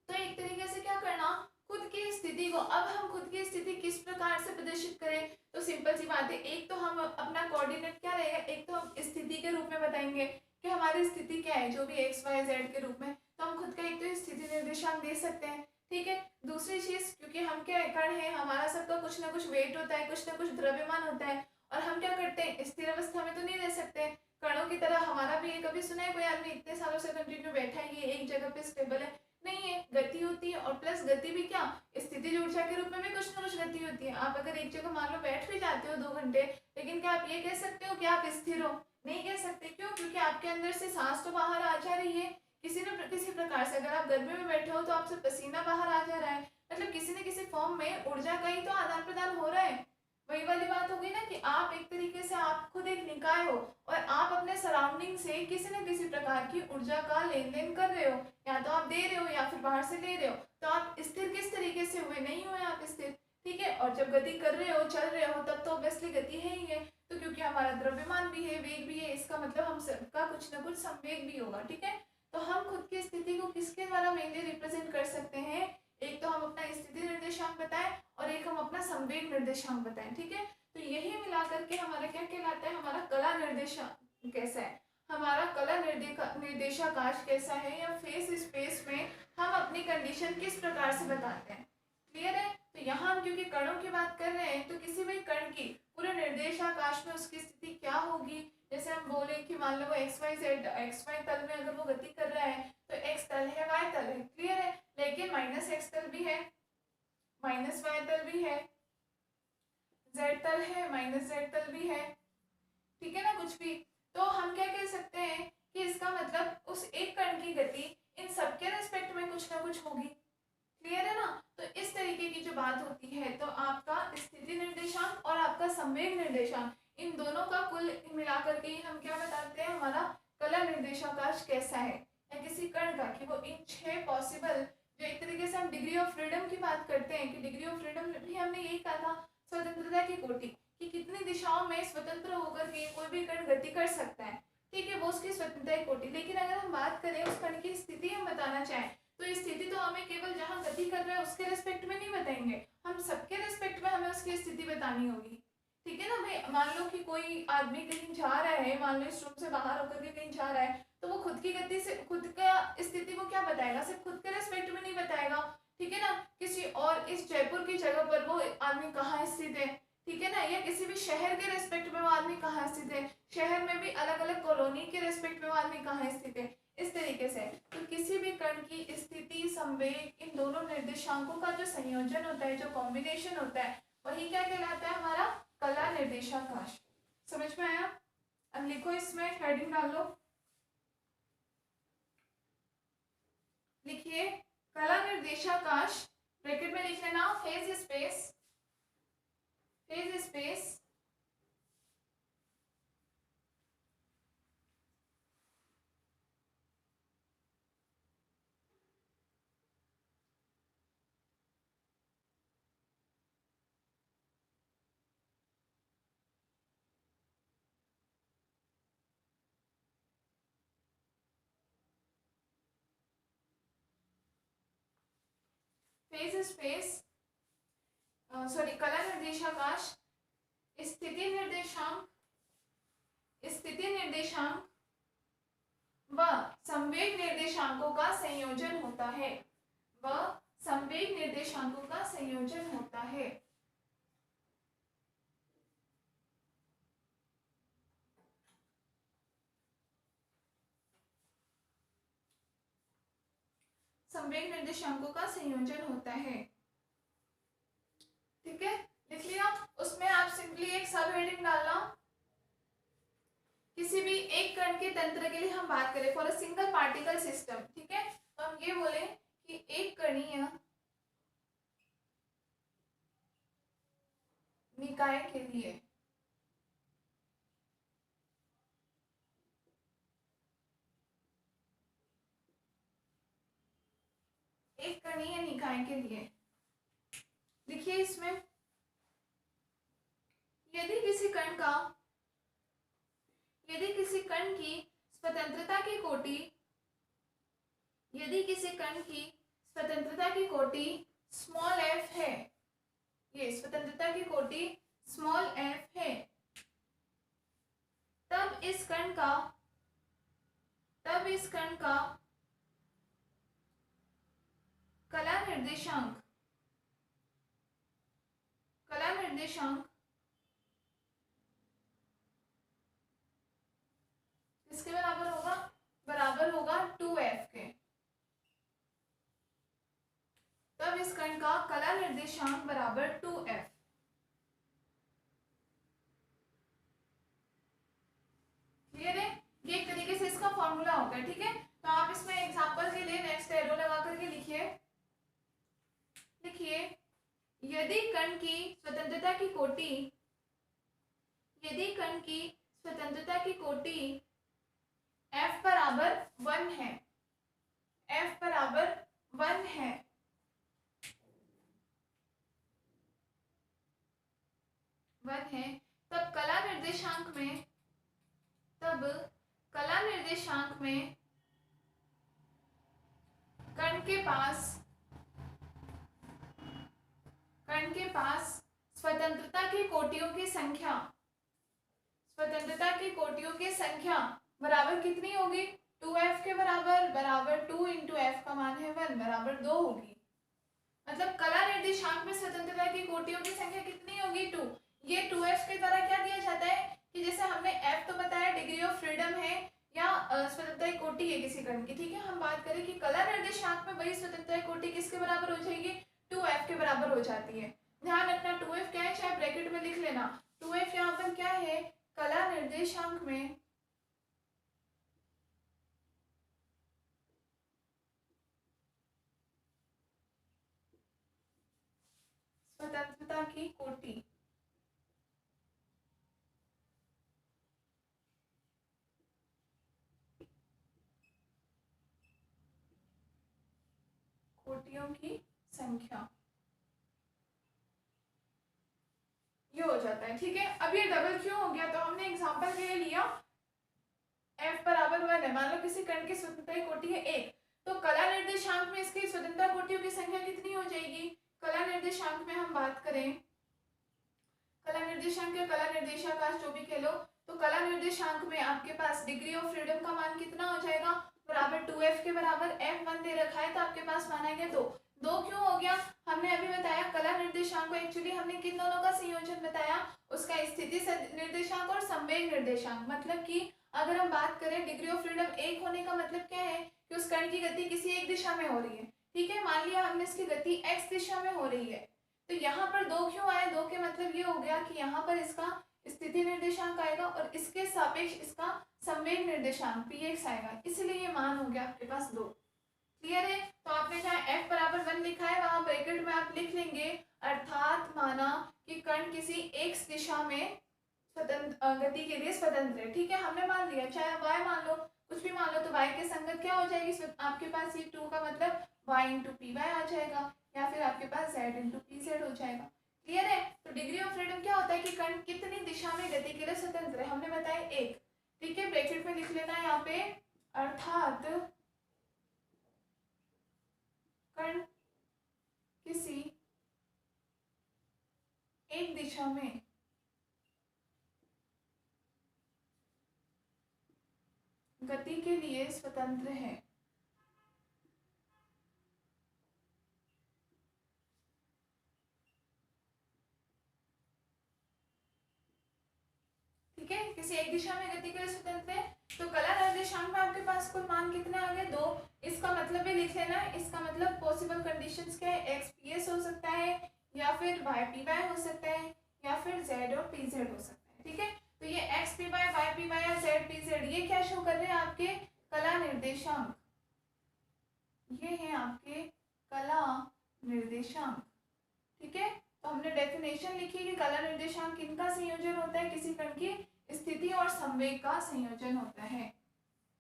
तो एक तरीके से क्या करना, खुद की स्थिति को, अब हम खुद की स्थिति किस प्रकार से प्रदर्शित करें, तो सिंपल सी बात है, एक तो हम अपना कोऑर्डिनेट क्या रहेगा, एक तो हम स्थिति के रूप में बताएंगे कि हमारी स्थिति क्या है, जो भी एक्स वाई जेड के रूप में, तो हम खुद का एक तो स्थिति निर्देशांक दे सकते हैं। ठीक है। दूसरी चीज, क्योंकि हम क्या कण है, हमारा सबका कुछ ना कुछ वेट होता है, कुछ ना कुछ द्रव्यमान होता है, और हम क्या करते हैं, स्थिर अवस्था में तो नहीं रह सकते। कणों की तरह हमारा भी, कभी सुना है कोई आदमी इतने सालों से कंटिन्यू बैठा है, ये एक जगह पे स्टेबल है? नहीं है, गति होती है। और प्लस गति भी क्या, स्थितिज ऊर्जा के रूप में भी कुछ ना कुछ गति होती है। आप अगर एक जगह मान लो बैठ भी जाते हो 2 घंटे, लेकिन क्या आप ये कह सकते हो कि आप स्थिर हो? नहीं कह सकते। क्यों? क्योंकि आपके अंदर से सांस तो बाहर आ जा रही है किसी न किसी प्रकार से। अगर आप गर्मी में बैठे हो तो आपसे पसीना बाहर आ जा रहा है, मतलब किसी न किसी फॉर्म में ऊर्जा का ही तो आदान प्रदान हो रहा है। वही वाली बात हो गई ना कि आप एक तरीके से, आप खुद एक निकाय हो और आप अपने सराउंडिंग से किसी न किसी प्रकार की ऊर्जा का लेन देन कर रहे हो, या तो आप दे रहे हो या फिर बाहर से ले रहे हो। तो आप स्थिर किस तरीके से हुए? नहीं हुए आप स्थिर, ठीक है। और जब गति कर रहे हो, चल रहे हो, तब तो ऑब्वियसली गति है ही है। तो क्योंकि हमारा द्रव्यमान भी है, वेग भी है, इसका मतलब हम सबका कुछ ना कुछ संवेग भी होगा, ठीक है। तो हम खुद की स्थिति को किसके द्वारा मेनली रिप्रेजेंट कर सकते हैं? एक तो हम अपना स्थिति निर्देशांक बताएं और एक हम अपना संवेग निर्देशांक बताएं, ठीक है। तो यही मिला करके हमारा क्या कहलाता है, हमारा कला निर्देशांक कैसा है, हमारा कला निर्देशाकाश कैसा है, या फेस स्पेस में हम अपनी कंडीशन किस प्रकार से बताते हैं। क्लियर है? तो यहाँ हम क्योंकि कणों की बात कर रहे हैं, तो किसी भी कण की पूरे निर्देशाकाश में उसकी स्थिति क्या होगी। जैसे हम बोले कि मान लो वो एक्स वाई तल में अगर वो गति कर रहा है, तो एक्स तल है, वाई तल है, क्लियर है। लेकिन माइनस एक्स तल भी है, माइनस वाई तल भी है, जेड तल है, माइनस जेड तल भी है, ठीक है ना। कुछ भी, तो हम क्या कह सकते हैं कि इसका मतलब उस एक कण की गति इन सबके रेस्पेक्ट में कुछ ना कुछ होगी। क्लियर है ना? तो इस तरीके की जो बात होती है, तो आपका स्थिति निर्देशांक और आपका संवेग निर्देशांक, इन दोनों का कुल मिलाकर के हम क्या बताते हैं, हमारा कला निर्देशाकाश कैसा है, या किसी कण का, कि वो इन 6 पॉसिबल, जो एक तरीके से हम डिग्री ऑफ फ्रीडम की बात करते हैं, कि डिग्री ऑफ फ्रीडम भी हमने यही कहा था, स्वतंत्रता की कोटि, कि कितनी दिशाओं में स्वतंत्र होकर के कोई भी कण गति कर सकता है, ठीक है, वो उसकी स्वतंत्रता की कोटि। लेकिन अगर हम बात करें उस कण की स्थिति हम बताना चाहें, तो स्थिति तो हमें केवल जहाँ गति कर रहा है उसके रेस्पेक्ट में नहीं बताएंगे, हम सबके रेस्पेक्ट में हमें उसकी स्थिति बतानी होगी, ठीक है ना भाई। मान लो कि कोई आदमी कहीं जा रहा है, मान लो इस रूम से बाहर होकर के कहीं जा रहा है, तो वो खुद की गति से, खुद का स्थिति वो क्या बताएगा, सिर्फ खुद के रेस्पेक्ट में नहीं बताएगा, ठीक है ना। किसी और, इस जयपुर की जगह पर वो आदमी कहाँ स्थित है, ठीक है ना, या किसी भी शहर के रेस्पेक्ट में वो आदमी कहाँ स्थित है, शहर में भी अलग अलग कॉलोनी के रेस्पेक्ट में वो आदमी कहाँ स्थित है, इस तरीके से। तो किसी भी कण की स्थिति, संवेग, इन दोनों निर्देशांकों का जो संयोजन होता है, जो कॉम्बिनेशन होता है, वही क्या कहलाता है, हमारा कला निर्देशाकाश। समझ में आया? अब लिखो, इसमें हेडिंग डालो, लिखिए कला निर्देशाकाश, ब्रैकेट में लिख लेना phase space, phase space phase space sorry, कला निर्देशाकाश, स्थिति निर्देशांक, स्थिति निर्देशांक व संवेग निर्देशांकों का संयोजन होता है, व संवेग निर्देशांकों का संयोजन होता है। संवेग निर्देशांकों का संयोजन होता है, ठीक है, लिख लिया। उसमें आप सिंपली एक सब हेडिंग डालना, किसी भी एक कण के तंत्र के लिए हम बात करें, for a single particle system, ठीक है, तो हम ये बोले कि एक कणीय निकाय के लिए, एक कणीय निकाय के लिए, देखिए इसमें यदि किसी कण का, यदि किसी कण की स्वतंत्रता की कोटि, यदि किसी कण की स्वतंत्रता की कोटि स्मॉल f है, ये स्वतंत्रता की कोटि स्मॉल f है, तब इस कण का, तब इस कण का कला निर्देशांक किसके बराबर होगा 2f के। तब इस कण का कला निर्देशांक बराबर 2f। क्लियर है? ये एक तरीके से इसका फॉर्मूला होगा। ठीक है, तो आप इसमें एग्जांपल के लिए नेक्स्ट एरो लगा करके लिखिए यदि कण की स्वतंत्रता की कोटि f बराबर 1 है, तब कला निर्देशांक में कण के पास स्वतंत्रता की कोटियों की संख्या बराबर कितनी होगी? 2f के बराबर 2 इंटू f का मान है 1 बराबर 2 होगी। मतलब कला निर्देशांक में स्वतंत्रता की कोटियों की संख्या कितनी होगी? 2। ये 2f के द्वारा क्या दिया जाता है कि जैसे हमने f तो बताया डिग्री ऑफ फ्रीडम है या स्वतंत्रता की कोटि है किसी कण की। ठीक है, हम बात करें कि कला निर्देशांक में वही स्वतंत्रता की कोटि किसके बराबर हो जाएगी? 2f के बराबर हो जाती है। ध्यान रखना 2f क्या है, चाहे ब्रैकेट में लिख लेना। 2f यहाँ पर क्या है? कला निर्देशांक में स्वतंत्रता की कोटियों की संख्या ये हो जाता है। ठीक है, अब ये डबल क्यों हो गया? तो हमने एग्जांपल के लिए लिया f बराबर 1 है, मान लो किसी कण की स्वतंत्रता कोटि है 1, तो कला निर्देशांक में इसकी स्वतंत्रता कोटियों की संख्या कितनी हो जाएगी? कला निर्देशांक में हम बात करें, कला निर्देशांक या कला निर्देशांक जो भी खेलो, तो कला निर्देशांक में आपके पास डिग्री ऑफ फ्रीडम का मान कितना हो जाएगा? बराबर 2f के बराबर f1 दे रखा है, तो आपके पास मान आएगा 2। 2 क्यों हो गया? हमने अभी बताया कला निर्देशांक को एक्चुअली हमने किन दोनों का संयोजन बताया, उसका स्थिति निर्देशांक और संवेग निर्देशांक। मतलब कि अगर हम बात करें डिग्री ऑफ फ्रीडम 1 होने का मतलब क्या है कि उस कण की गति किसी एक दिशा में हो रही है। ठीक है, मान लिया हमने इसकी गति x दिशा में हो रही है, तो यहाँ पर 2 क्यों आए? 2 के मतलब ये हो गया कि यहाँ पर इसका स्थिति निर्देशांक आएगा और इसके सापेक्ष इसका संवेग निर्देशांक px आएगा, इसलिए ये मान हो गया आपके पास 2। क्लियर है? तो आपने जहाँ f बराबर 1 लिखा है वहां ब्रैकेट में आप लिख लेंगे अर्थात माना कि कण किसी x दिशा में स्वतंत्र गति के लिए स्वतंत्र है। ठीक है, हमने मान लिया, चाहे y मान लो, कुछ भी मान लो, तो y के संगत क्या हो जाएगी? आपके पास ये 2 का मतलब y इंटू पी वाई आ जाएगा या फिर आपके पास z इंटू पी जेड हो जाएगा। क्लियर है? तो डिग्री ऑफ फ्रीडम क्या होता है कि कण कितनी दिशा में गति के लिए स्वतंत्र है, हमने बताया 1। ठीक है, ब्रैकेट में लिख लेना है यहाँ पे अर्थात कण किसी एक दिशा में गति के लिए स्वतंत्र है। ठीक है, किसी एक दिशा में गति के लिए स्वतंत्र है, तो कला निर्देशांक में आपके पास कुल मान कितने आ गए? 2। इसका मतलब ये लिख लेना, इसका मतलब पॉसिबल कंडीशंस क्या है? x ps हो सकता है या फिर y py हो सकता है या फिर z और pz हो सकता है। ठीक है, तो ये x py y py या z pz ये क्या शो कर रहे हैं? आपके कला निर्देशांक, ये है आपके कला निर्देशांक। ठीक है, तो हमने डेफिनेशन लिखी कि कला निर्देशांक किनका संयोजन होता है? किसी कण की स्थिति और संवेग का संयोजन होता है।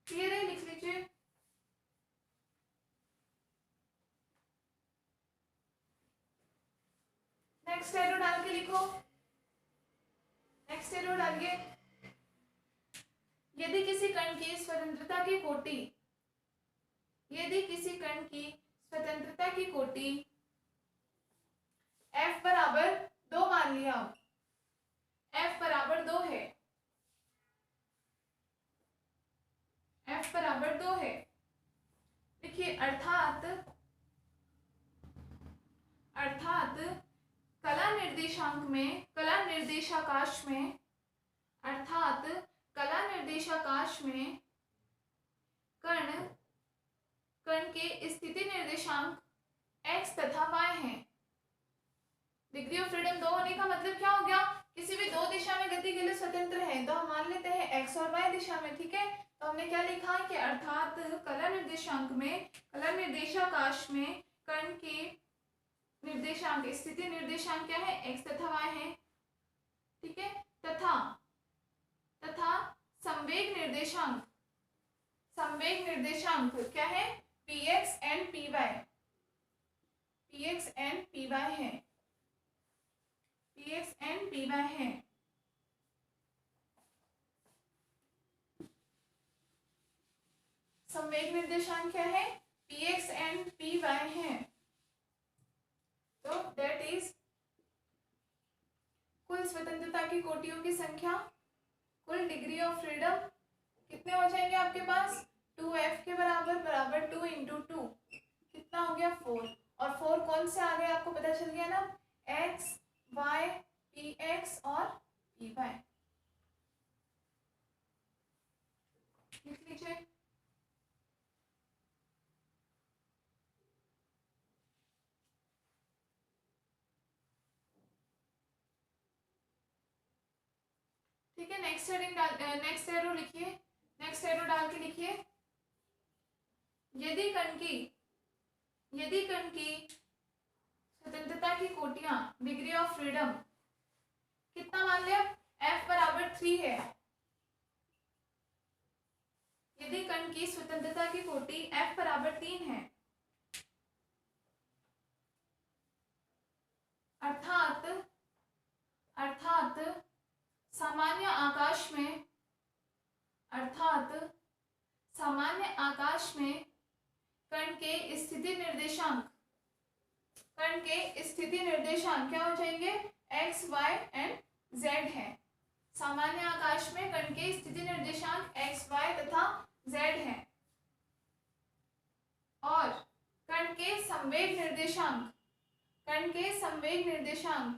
क्लियर है? लिख लीजिए। नेक्स्ट एरो डाल के लिखो, नेक्स्ट एरो डालिए। यदि किसी कण की स्वतंत्रता की कोटि, यदि किसी कण की स्वतंत्रता की कोटि f बराबर 2 मान लिया, f बराबर 2 है, f बराबर 2 है, देखिए अर्थात अर्थात कला निर्देशाकाश में कण के स्थिति निर्देशांक x तथा y हैं। डिग्री ऑफ फ्रीडम दो होने का मतलब क्या हो गया, किसी भी दो दिशा में गति के लिए स्वतंत्र है, तो हम मान लेते हैं x और y दिशा में, ठीक है। तो हमने क्या लिखा कि अर्थात कला निर्देशाकाश में कण के निर्देशांक स्थिति निर्देशांक क्या है, x तथा y है, ठीक है। तथा संवेग निर्देशांक क्या है, px एंड py है, px एंड py है। संवेग निर्देशांक क्या है, px एंड py है। तो दैट इज कुल स्वतंत्रता की कोटियों की संख्या, कुल डिग्री ऑफ फ्रीडम कितने हो जाएंगे आपके पास, 2f के बराबर 2 इंटू 2 कितना हो गया 4, और 4 कौन से आ गए आपको पता चल गया ना, x y px और py। लिख लीजिए। ठीक है, नेक्स्ट एरो लिखिए, नेक्स्ट एरो डाल के लिखिए, यदि कण की स्वतंत्रता की कोटियां डिग्री ऑफ फ्रीडम कितना मान लिया, f बराबर 3 है। यदि कण की स्वतंत्रता की कोटि f बराबर 3 है, अर्थात सामान्य आकाश में कण के स्थिति निर्देशांक क्या हो जाएंगे, x y एंड z है। सामान्य आकाश में कण के स्थिति निर्देशांक x y तथा z है, और कण के संवेग निर्देशांक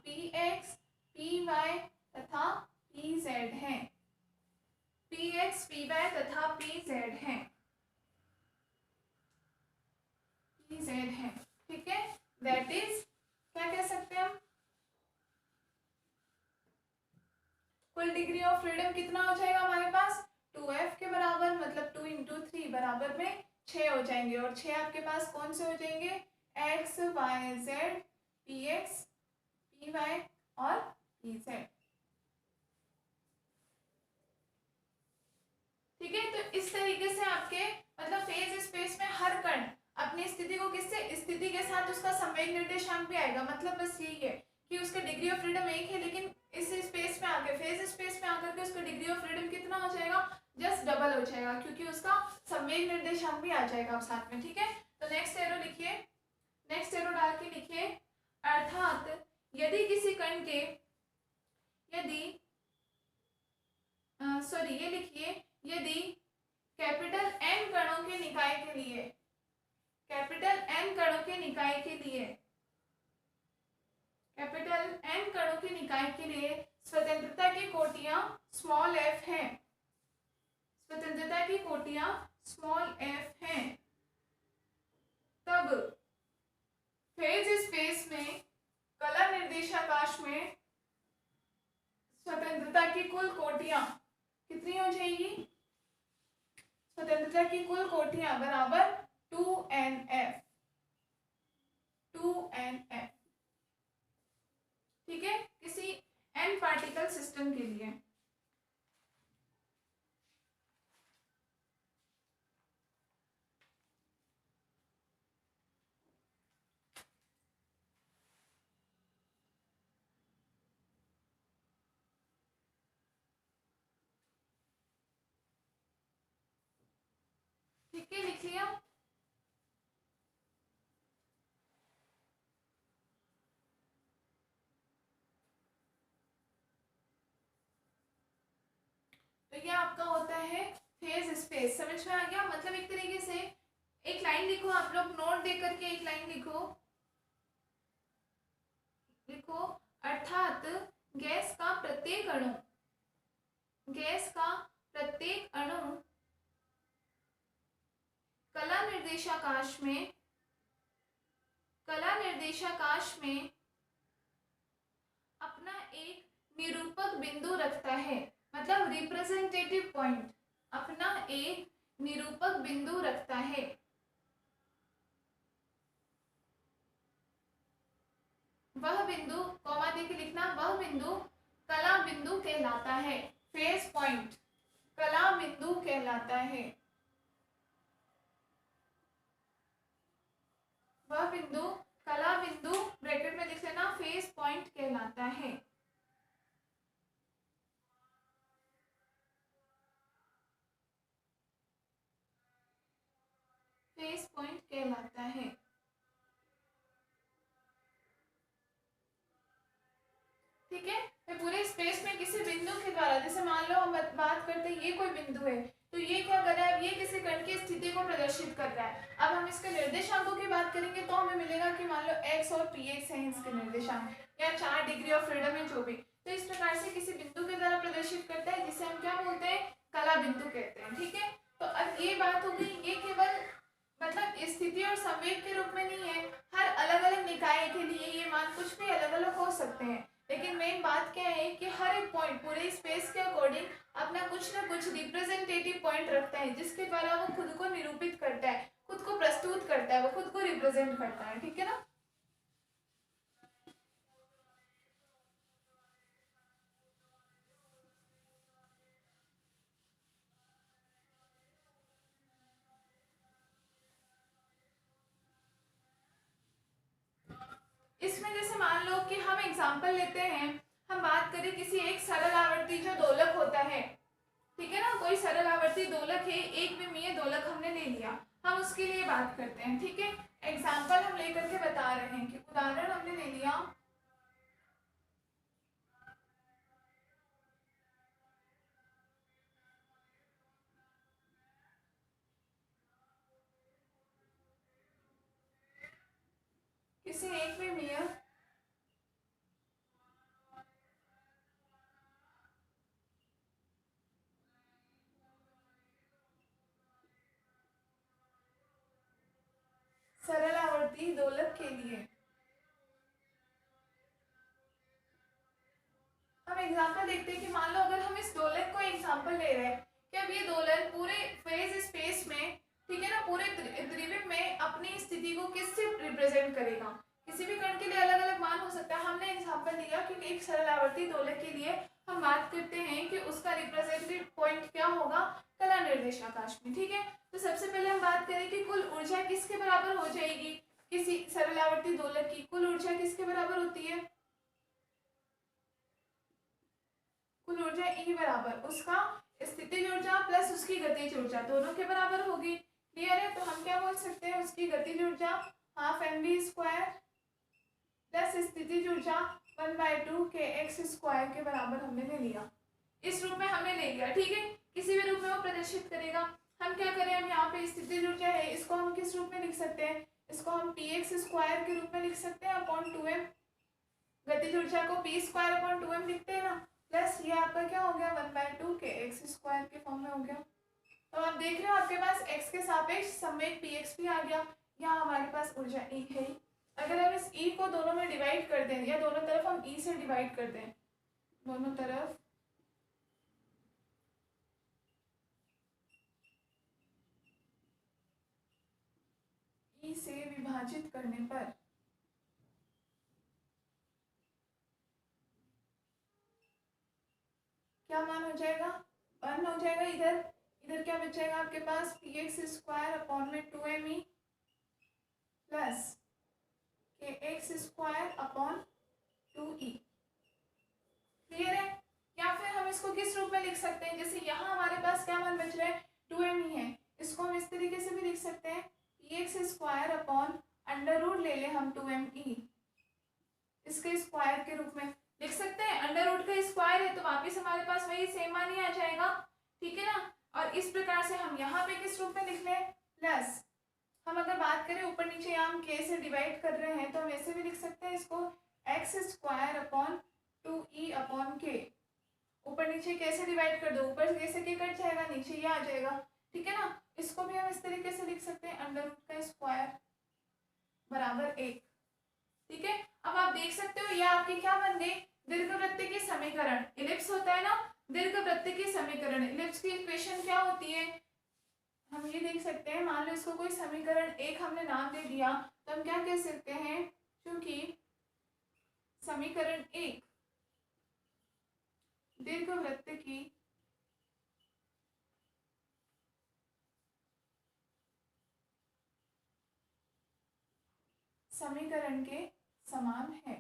px py तथा pz है, px py तथा pz है, ठीक है। दैट इज क्या कह सकते हैं हम, कुल डिग्री ऑफ फ्रीडम कितना हो जाएगा हमारे पास, 2f के बराबर मतलब 2 इंटू 3 बराबर में 6 हो जाएंगे, और 6 आपके पास कौन से हो जाएंगे, x y z px py और pz। ठीक है, तो इस तरीके से आपके मतलब फेज स्पेस में हर कण अपनी स्थिति को स्थिति के साथ उसका संवेग निर्देशांक भी आएगा। मतलब बस यही है कि उसका डिग्री ऑफ फ्रीडम एक है, लेकिन इस स्पेस में आके फेज स्पेस में आकर के उसका डिग्री ऑफ फ्रीडम कितना हो जाएगा, जस्ट डबल हो जाएगा, क्योंकि उसका संवेग निर्देशांक भी आ जाएगा साथ में। ठीक है, तो नेक्स्ट एरो लिखिए, नेक्स्ट एरो डाल के लिखिए, अर्थात यदि किसी कण के ये लिखिए, यदि कैपिटल एन कणों के निकाय के लिए स्वतंत्रता की कोटियां स्मॉल f हैं, तब फेज स्पेस में कला निर्देशाकाश में स्वतंत्रता की कुल कोटियां कितनी हो जाएगी, स्वतंत्रता की कुल कोटियां बराबर 2NF। ठीक है, किसी n पार्टिकल सिस्टम के लिए। ठीक है, लिख लिया। तो ये आपका होता है फेज स्पेस। समझ में आ गया? मतलब एक तरीके से एक लाइन लिखो, आप लोग नोट दे करके एक लाइन लिखो, अर्थात गैस का प्रत्येक अणु, गैस का प्रत्येक अणु कला निर्देशाकाश में, कला निर्देशाकाश में अपना एक निरूपक बिंदु रखता है, मतलब रिप्रेजेंटेटिव पॉइंट, अपना एक निरूपक बिंदु रखता है। वह बिंदु, कॉमा देके लिखना, वह बिंदु कला बिंदु कहलाता है। फेज पॉइंट कला बिंदु कहलाता है। वह बिंदु कला बिंदु, ब्रैकेट में लिख लेना, फेज पॉइंट कहलाता है। फेज पॉइंट कहलाता है। ठीक है, मैं पूरे स्पेस में किसी बिंदु के द्वारा, जैसे मान लो हम बात करते हैं ये कोई बिंदु है, तो ये क्या कर रहा है, अब ये किसी कण की स्थिति को प्रदर्शित कर रहा है। अब हम इसके निर्देशांकों की बात करेंगे तो हमें मिलेगा कि मान लो x और px है इसके निर्देशांक, या 4 डिग्री ऑफ फ्रीडम है जो भी। तो इस प्रकार से किसी बिंदु के द्वारा प्रदर्शित करता है, जिसे हम क्या बोलते हैं, कला बिंदु कहते हैं। ठीक है, तो अब ये बात हो गई, ये केवल मतलब स्थिति और संवेग के रूप में नहीं है, हर अलग अलग निकाय के लिए ये मान कुछ भी अलग अलग हो सकते हैं। लेकिन मेन बात क्या है कि हर एक पॉइंट पूरे स्पेस के अकॉर्डिंग अपना कुछ ना कुछ रिप्रेजेंटेटिव पॉइंट रखता है, जिसके द्वारा वो खुद को निरूपित करता है, खुद को प्रस्तुत करता है, वो खुद को रिप्रेजेंट करता है। ठीक है ना। इसमें जैसे मान लो कि हम एग्जांपल लेते हैं, हम बात करें किसी एक सरल आवर्ती जो दोलक होता है, ठीक है ना, कोई सरल आवर्ती दोलक है, एक विमीय दोलक हमने ले लिया, हम उसके लिए बात करते हैं। ठीक है, एग्जांपल हम लेकर के बता रहे हैं कि उदाहरण हमने ले लिया, किसी एक विमीय सरल आवर्ती दोलक के लिए हम एग्जांपल देखते हैं कि मान लो अगर हम इस दोलक को एग्जांपल ले रहे हैं कि अब ये दोलन पूरे फेज स्पेस में, ठीक है ना, पूरे द्विविम में अपनी स्थिति को किससे रिप्रेजेंट करेगा, किसी भी कण के लिए अलग अलग मान हो सकता है। हमने एग्जांपल लिया कि एक सरल आवर्ती दोलक के लिए हम बात करते हैं कि उसका रिप्रेजेंटेटिव पॉइंट क्या होगा, कला निर्देशाकाश में। ठीक है, तो सबसे पहले हम बात करें कि कुल ऊर्जा किसके बराबर हो जाएगी, किसी सरल आवर्ती दोलक की कुल ऊर्जा किसके बराबर होती है, कुल ऊर्जा E बराबर उसका स्थितिज ऊर्जा प्लस उसकी गतिज ऊर्जा दोनों के बराबर होगी। क्लियर है, तो हम क्या बोल सकते हैं, उसकी गतिज ऊर्जा हाफ mv स्क्वायर प्लस स्थितिज ऊर्जा 1/2 kx स्क्वायर के बराबर हमने ले लिया, इस रूप में हमने ले लिया। ठीक है, किसी भी रूप में वो प्रदर्शित करेगा। हम क्या करें, अब यहाँ पे स्थितिज ऊर्जा है, इसको हम किस रूप में लिख सकते हैं, इसको हम px स्क्वायर के रूप में लिख सकते हैं अपॉन 2m, गतिज ऊर्जा को p स्क्वायर अपॉन 2m लिखते हैं ना, प्लस ये आपका क्या हो गया 1/2 के x स्क्वायर के फॉर्म में हो गया। तो आप देख रहे हो आपके पास x के सापेक्ष संवेग px भी आ गया, यहाँ हमारे पास ऊर्जा E है। अगर हम इस E को दोनों में डिवाइड कर दें, या दोनों तरफ हम E से डिवाइड कर दें, दोनों तरफ E से विभाजित करने पर क्या मान हो जाएगा, 1 हो जाएगा। इधर इधर क्या बच जाएगा आपके पास, px स्क्वायर अपॉन में 2me plus kx square upon 2e। Clear है, या फिर हम इसको किस रूप में लिख सकते हैं, जैसे यहाँ हमारे पास क्या मान बच रहा है 2me है, इसको हम इस तरीके से भी लिख सकते हैं, px square upon under root ले ले हम 2me, इसके स्क्वायर के रूप में लिख सकते हैं। अंडर रूट का स्क्वायर है तो वापस हमारे पास वही सेम मान ही आ जाएगा। ठीक है ना, और इस प्रकार से हम यहाँ पे किस रूप में लिख लें, प्लस हम अगर बात करें ऊपर नीचे यहाँ हम k से डिवाइड कर रहे हैं तो हम ऐसे भी लिख सकते हैं इसको x स्क्वायर अपॉन 2e/k। ऊपर नीचे कैसे डिवाइड कर दो, ऊपर कैसे के कट जाएगा, नीचे ये आ जाएगा, ठीक है ना। इसको भी हम इस तरीके से लिख सकते हैं √² बराबर 1, ठीक है। अब आप देख सकते हो ये आपके क्या बन गए, दीर्घवृत्त की समीकरण। इलिप्स होता है ना, दीर्घवृत्त की समीकरण। इलिप्स की इक्वेशन क्या होती है, हम ये देख सकते हैं, मान लो इसको कोई समीकरण 1 हमने नाम दे दिया, तो हम क्या कह सकते हैं, क्योंकि समीकरण 1 दीर्घवृत्त की समीकरण के समान है।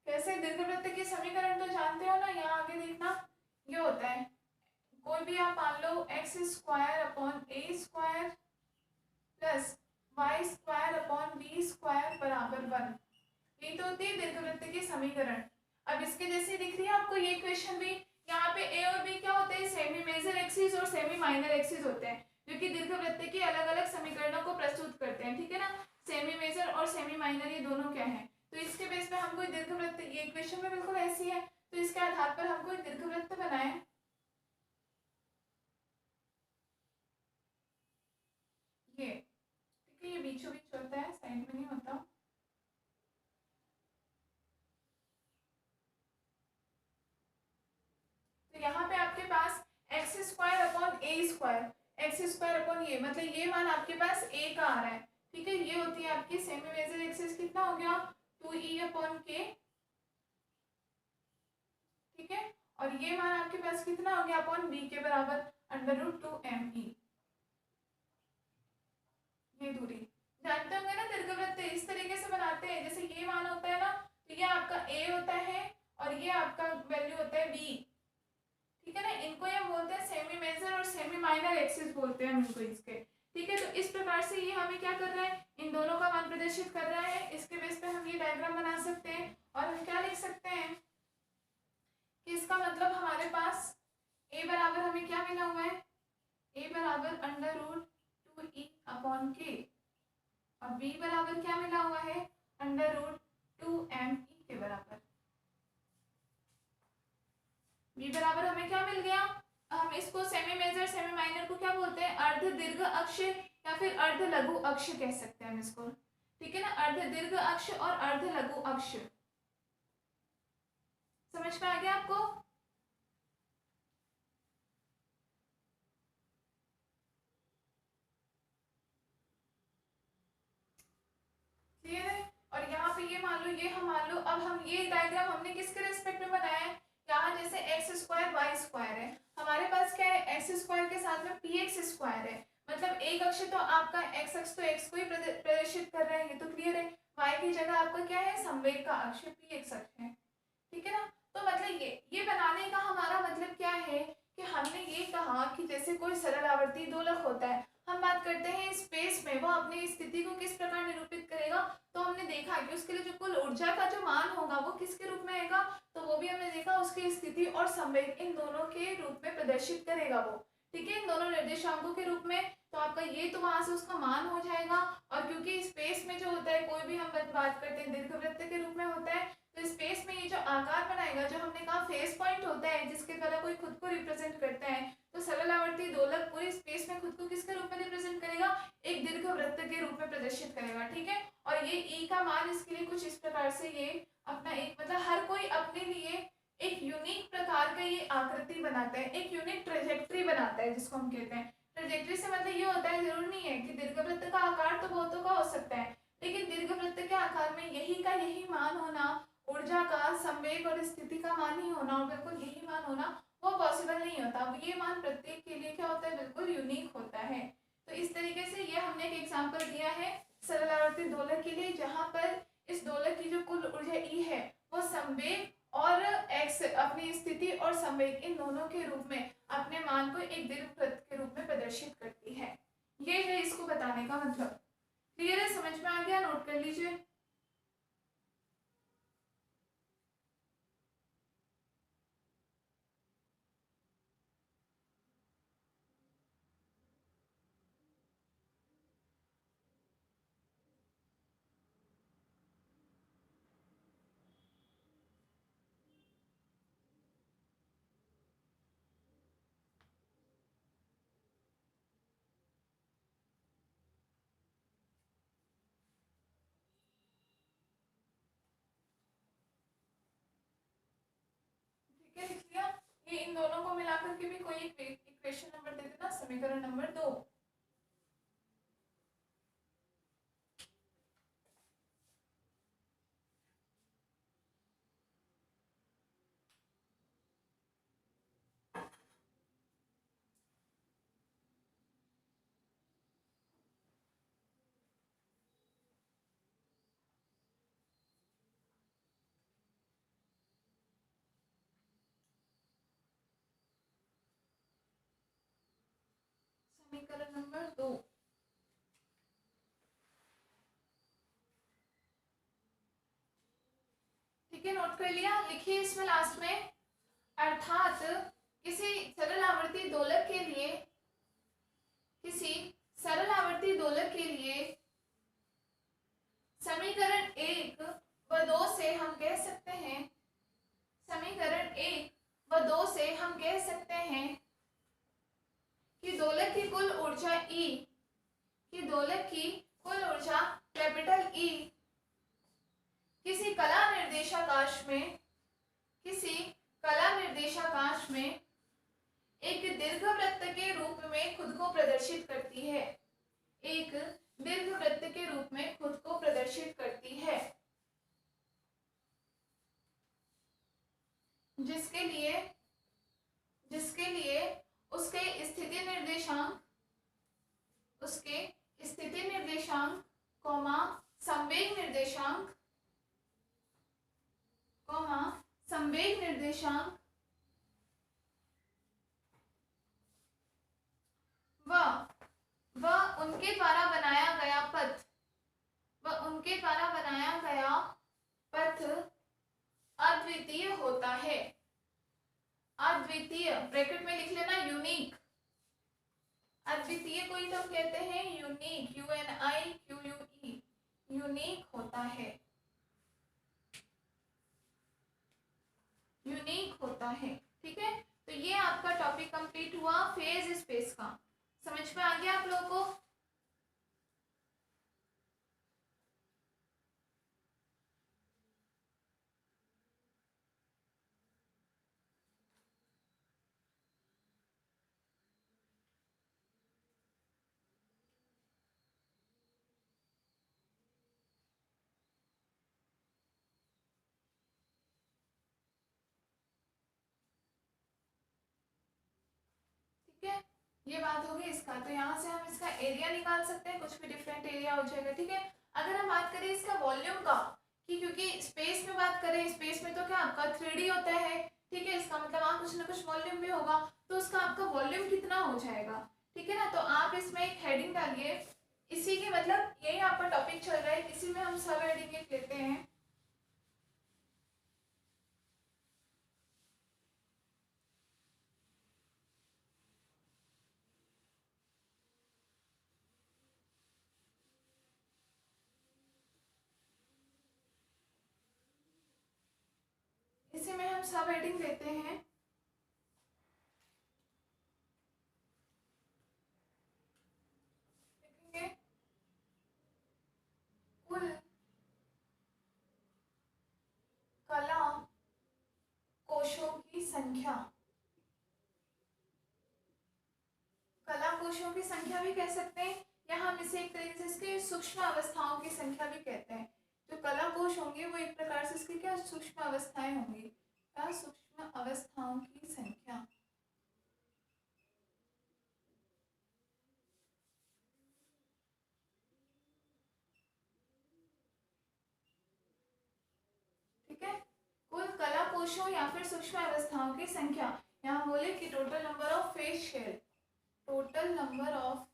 कैसे, दीर्घवृत्त की समीकरण तो जानते हो ना, यहाँ आगे देखना, ये होता है, कोई भी आप मान लो x² / a² + y² / b² बराबर 1, ये तो होती है दीर्घवृत्त की समीकरण। अब इसके जैसे दिख रही है आपको ये इक्वेशन भी, यहाँ पे a और b क्या होते हैं, सेमी मेजर एक्सिस और सेमी माइनर एक्सिस होते हैं, जो कि दीर्घवृत्त के अलग अलग समीकरणों को प्रस्तुत करते हैं, ठीक है ना। सेमी मेजर और सेमी माइनर ये दोनों क्या है, तो इसके बेस पे हम कोई दीर्घवृत्त, ये इक्वेशन में बिल्कुल ऐसी है, तो इसके आधार पर हम कोई दीर्घवृत्त बनाए, ये ठीक है, ये बीचों बीच होता है, साइड में नहीं होता। तो यहाँ पे आपके पास x² / a², x² / ये मतलब ये मान आपके पास a का आ रहा है, ठीक है। ये होती है आपकी सेमी मेजर एक्सिस, कितना हो गया 2e/k, ठीक है। और ये मान आपके पास कितना हो गया अपॉन b के बराबर √2me, ये दूरी जानते होंगे ना। दीर्घवृत्त इस तरीके से बनाते हैं, जैसे ये मान होता है ना, तो ये आपका a होता है और ये आपका वैल्यू होता है b, ठीक है ना। इनको ये बोलते हैं सेमी मेजर और सेमी माइनर एक्सिस बोलते हैं हम इनको इसके, ठीक है। तो इस प्रकार से ये हमें क्या कर रहा है, इन दोनों का मान प्रदर्शित कर रहा है। इसके बेस पे हम ये डायग्राम बना सकते हैं और हम क्या लिख सकते हैं कि इसका मतलब हमारे पास a बराबर हमें क्या मिला हुआ है, a बराबर √2e/k और b बराबर क्या मिला हुआ है √2me के बराबर। b बराबर हमें क्या मिल गया, हम इसको सेमी मेजर सेमी माइनर को क्या बोलते हैं, अर्ध दीर्घ अक्ष या फिर अर्ध लघु अक्ष कह सकते हैं हम इसको, ठीक है ना। अर्ध दीर्घ अक्ष और अर्ध लघु अक्ष, समझ में आ गया आपको। क्लियर है। और यहाँ पे ये मान लो, ये हम मान लो, अब हम ये डायग्राम हमने किसके रेस्पेक्ट में बनाया है, यहाँ जैसे x² y² है, हमारे पास क्या है x² के साथ में px² है, मतलब एक अक्ष तो आपका x अक्ष तो x को ही प्रदर्शित कर रहा है, ये तो क्लियर है। y की जगह आपका क्या है, संवेग का अक्ष px अक्ष है, ठीक है ना। तो मतलब ये बनाने का हमारा मतलब क्या है कि हमने ये कहा कि जैसे कोई सरल आवर्ती दोलक होता है, हम बात करते हैं स्पेस में वो अपनी स्थिति को किस प्रकार निरूपित करेगा, तो हमने देखा कि उसके लिए जो कुल ऊर्जा का जो मान होगा वो किसके रूप में आएगा, तो वो भी हमने देखा उसकी स्थिति और संवेग इन दोनों के रूप में प्रदर्शित करेगा वो, ठीक है, इन दोनों निर्देशांकों के रूप में। तो आपका ये तो वहां से उसका मान हो जाएगा। और क्योंकि स्पेस में जो होता है, कोई भी हम बात करते हैं दीर्घवृत्त के रूप में होता है, तो स्पेस में ये जो आकार बनाएगा, जो हमने कहा फेस पॉइंट होता है जिसके द्वारा कोई खुद को रिप्रेजेंट करता है, तो सरल आवर्ती दोलक पूरी स्पेस में खुद को किसके रूप में रिप्रेजेंट करेगा, एक दीर्घवृत्त के रूप में प्रदर्शित करेगा, ठीक है। और ये ई का मान इसके लिए कुछ इस प्रकार से, ये अपना एक मतलब हर कोई अपने लिए एक यूनिक प्रकार का ये आकृति बनाता है, एक यूनिक ट्रेजेक्ट्री बनाता है, जिसको हम कहते हैं ट्रेजेक्ट्री से मतलब ये होता है, जरूर नहीं है कि दीर्घवृत्त का आकार तो बहुतों का हो सकता है, लेकिन दीर्घवृत्त के आकार में यही का यही मान होना, ऊर्जा का संवेग और स्थिति का मान ही होना और बिल्कुल यही मान होना वो पॉसिबल नहीं होता। अब ये मान प्रत्येक के लिए क्या होता है, बिल्कुल यूनिक होता है। तो इस तरीके से ये हमने एक एग्जांपल दिया है सरल आवर्ती दोलक के लिए, जहां पर इस दोलक की जो कुल ऊर्जा ई है वो संवेग और एक्स अपनी स्थिति और संवेग इन दोनों के रूप में अपने मान को एक दीर्घवृत्त के रूप में प्रदर्शित करती है। ये है इसको बताने का मतलब। क्लियर है, समझ में आ गया, नोट कर लीजिए। इन दोनों को मिलाकर के भी कोई एक इक्वेशन नंबर दे देना, समीकरण नंबर 2। समीकरण नंबर 2, ठीक है, नोट कर लिया। लिखिए इसमें लास्ट में, अर्थात किसी सरल आवर्ती दोलक के लिए, किसी सरल आवर्ती दोलक के लिए समीकरण 1 व 2 से हम कह सकते हैं, समीकरण 1 व 2 से हम कह सकते हैं कि दोलक की कुल ऊर्जा E, कि दोलक की कुल ऊर्जा कैपिटल E किसी कला निर्देशाकाश में, किसी कला निर्देशाकाश में एक दीर्घवृत्त के रूप में खुद को प्रदर्शित करती है, एक दीर्घवृत्त के रूप में खुद को प्रदर्शित करती है, जिसके लिए उसके स्थिति निर्देशांक, उसके स्थिति निर्देशांक कॉमा संवेग निर्देशांक, कॉमा संवेग निर्देशांक व उनके द्वारा बनाया गया पथ, व उनके द्वारा बनाया गया पथ अद्वितीय होता है, अद्वितीय ब्रैकेट में लिख लेना, यूनिक, अद्वितीय को ही तो हम कहते हैं यूनिक, UNIQUE, यूनिक होता है, यूनिक होता है। ठीक है, तो ये आपका टॉपिक कंप्लीट हुआ फेज स्पेस का। समझ में आ गया आप लोगों को? ये बात होगी इसका, तो यहाँ से हम इसका एरिया निकाल सकते हैं, कुछ भी डिफरेंट एरिया हो जाएगा। ठीक है, अगर हम बात करें इसका वॉल्यूम का, कि क्योंकि स्पेस में बात करें, स्पेस में तो क्या आपका 3D होता है, ठीक है, इसका मतलब वहाँ कुछ ना कुछ वॉल्यूम भी होगा, तो उसका आपका वॉल्यूम कितना हो जाएगा। ठीक है ना, तो आप इसमें एक हेडिंग डालिए, इसी के मतलब यही आपका टॉपिक चल रहा है, इसी में हम सब हेडिंग एक लेते हैं। इसी में हम सब हेडिंग लेते हैं। लिखेंगे कुल कला कोशों की संख्या, कला कोशों की संख्या भी कह सकते हैं, या हम इसे एक तरीके से इसके सूक्ष्म अवस्थाओं की संख्या भी कहते हैं। जो कला कोश होंगे वो एक प्रकार से इसकी क्या सूक्ष्म अवस्थाएं होंगी, क्या सूक्ष्म अवस्थाओं की संख्या। ठीक है, कुल कला कोशों या फिर सूक्ष्म अवस्थाओं की संख्या। यहाँ बोले कि total number of phase shell, total number of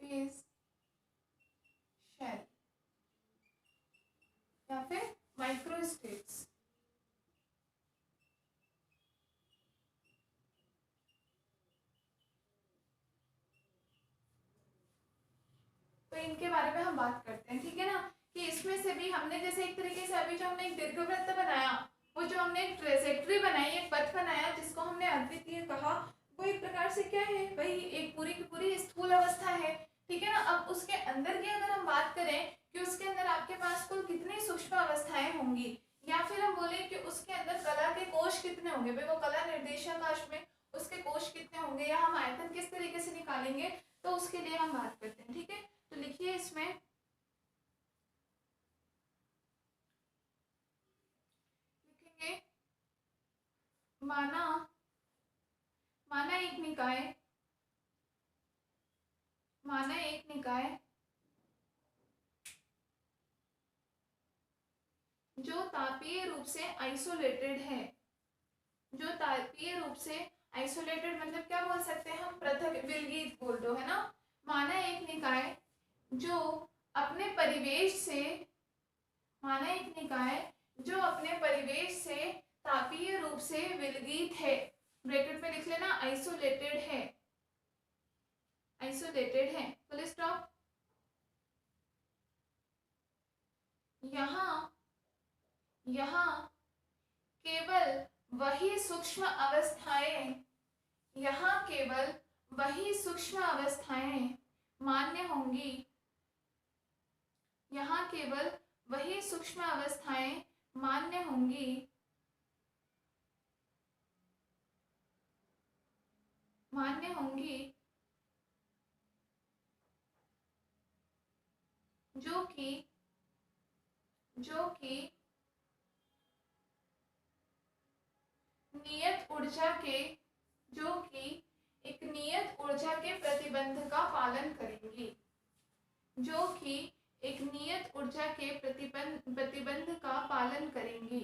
phase shell या फिर माइक्रोस्टेट्स। तो इनके बारे में हम बात करते हैं। ठीक है ना, कि इसमें से भी हमने जैसे एक तरीके से अभी जो हमने एक दीर्घवृत्त बनाया, वो जो हमने एक ट्रेजेक्टरी बनाई, एक पथ बनाया जिसको हमने अद्वितीय कहा, वो एक प्रकार से क्या है, वही एक पूरी की पूरी स्थूल अवस्था है। ठीक है ना, अब उसके अंदर की अगर हम बात करें कि उसके अंदर आपके पास कुल कितनी सूक्ष्म अवस्थाएं होंगी, या फिर हम कि उसके अंदर कला के कोश कितने होंगे। भाई वो कला निर्देशाकाश में उसके कोश कितने होंगे या हम आयतन किस तरीके से निकालेंगे, तो उसके लिए हम बात करते हैं। ठीक है, तो लिखिए इसमें, लिखेंगे माना एक निकाय, माना एक निकाय जो तापीय रूप से आइसोलेटेड है। जो तापीय रूप से आइसोलेटेड मतलब क्या बोल सकते हैं हम, पृथक, विलगित बोल दो, है ना। माना एक निकाय जो अपने परिवेश से, माना एक निकाय जो अपने परिवेश से तापीय रूप से विलगित है, ब्रैकेट में लिख लेना आइसोलेटेड है, आइसोलेटेड है, फुल स्टॉप। यहाँ केवल वही सूक्ष्म अवस्थाएं, यहाँ केवल वही सूक्ष्म अवस्थाएं मान्य होंगी, यहाँ केवल वही सूक्ष्म अवस्थाएं मान्य होंगी जो कि नियत ऊर्जा के, जो कि एक नियत ऊर्जा के प्रतिबंध का पालन करेंगी, जो कि एक नियत ऊर्जा के प्रतिबंध का पालन करेंगी।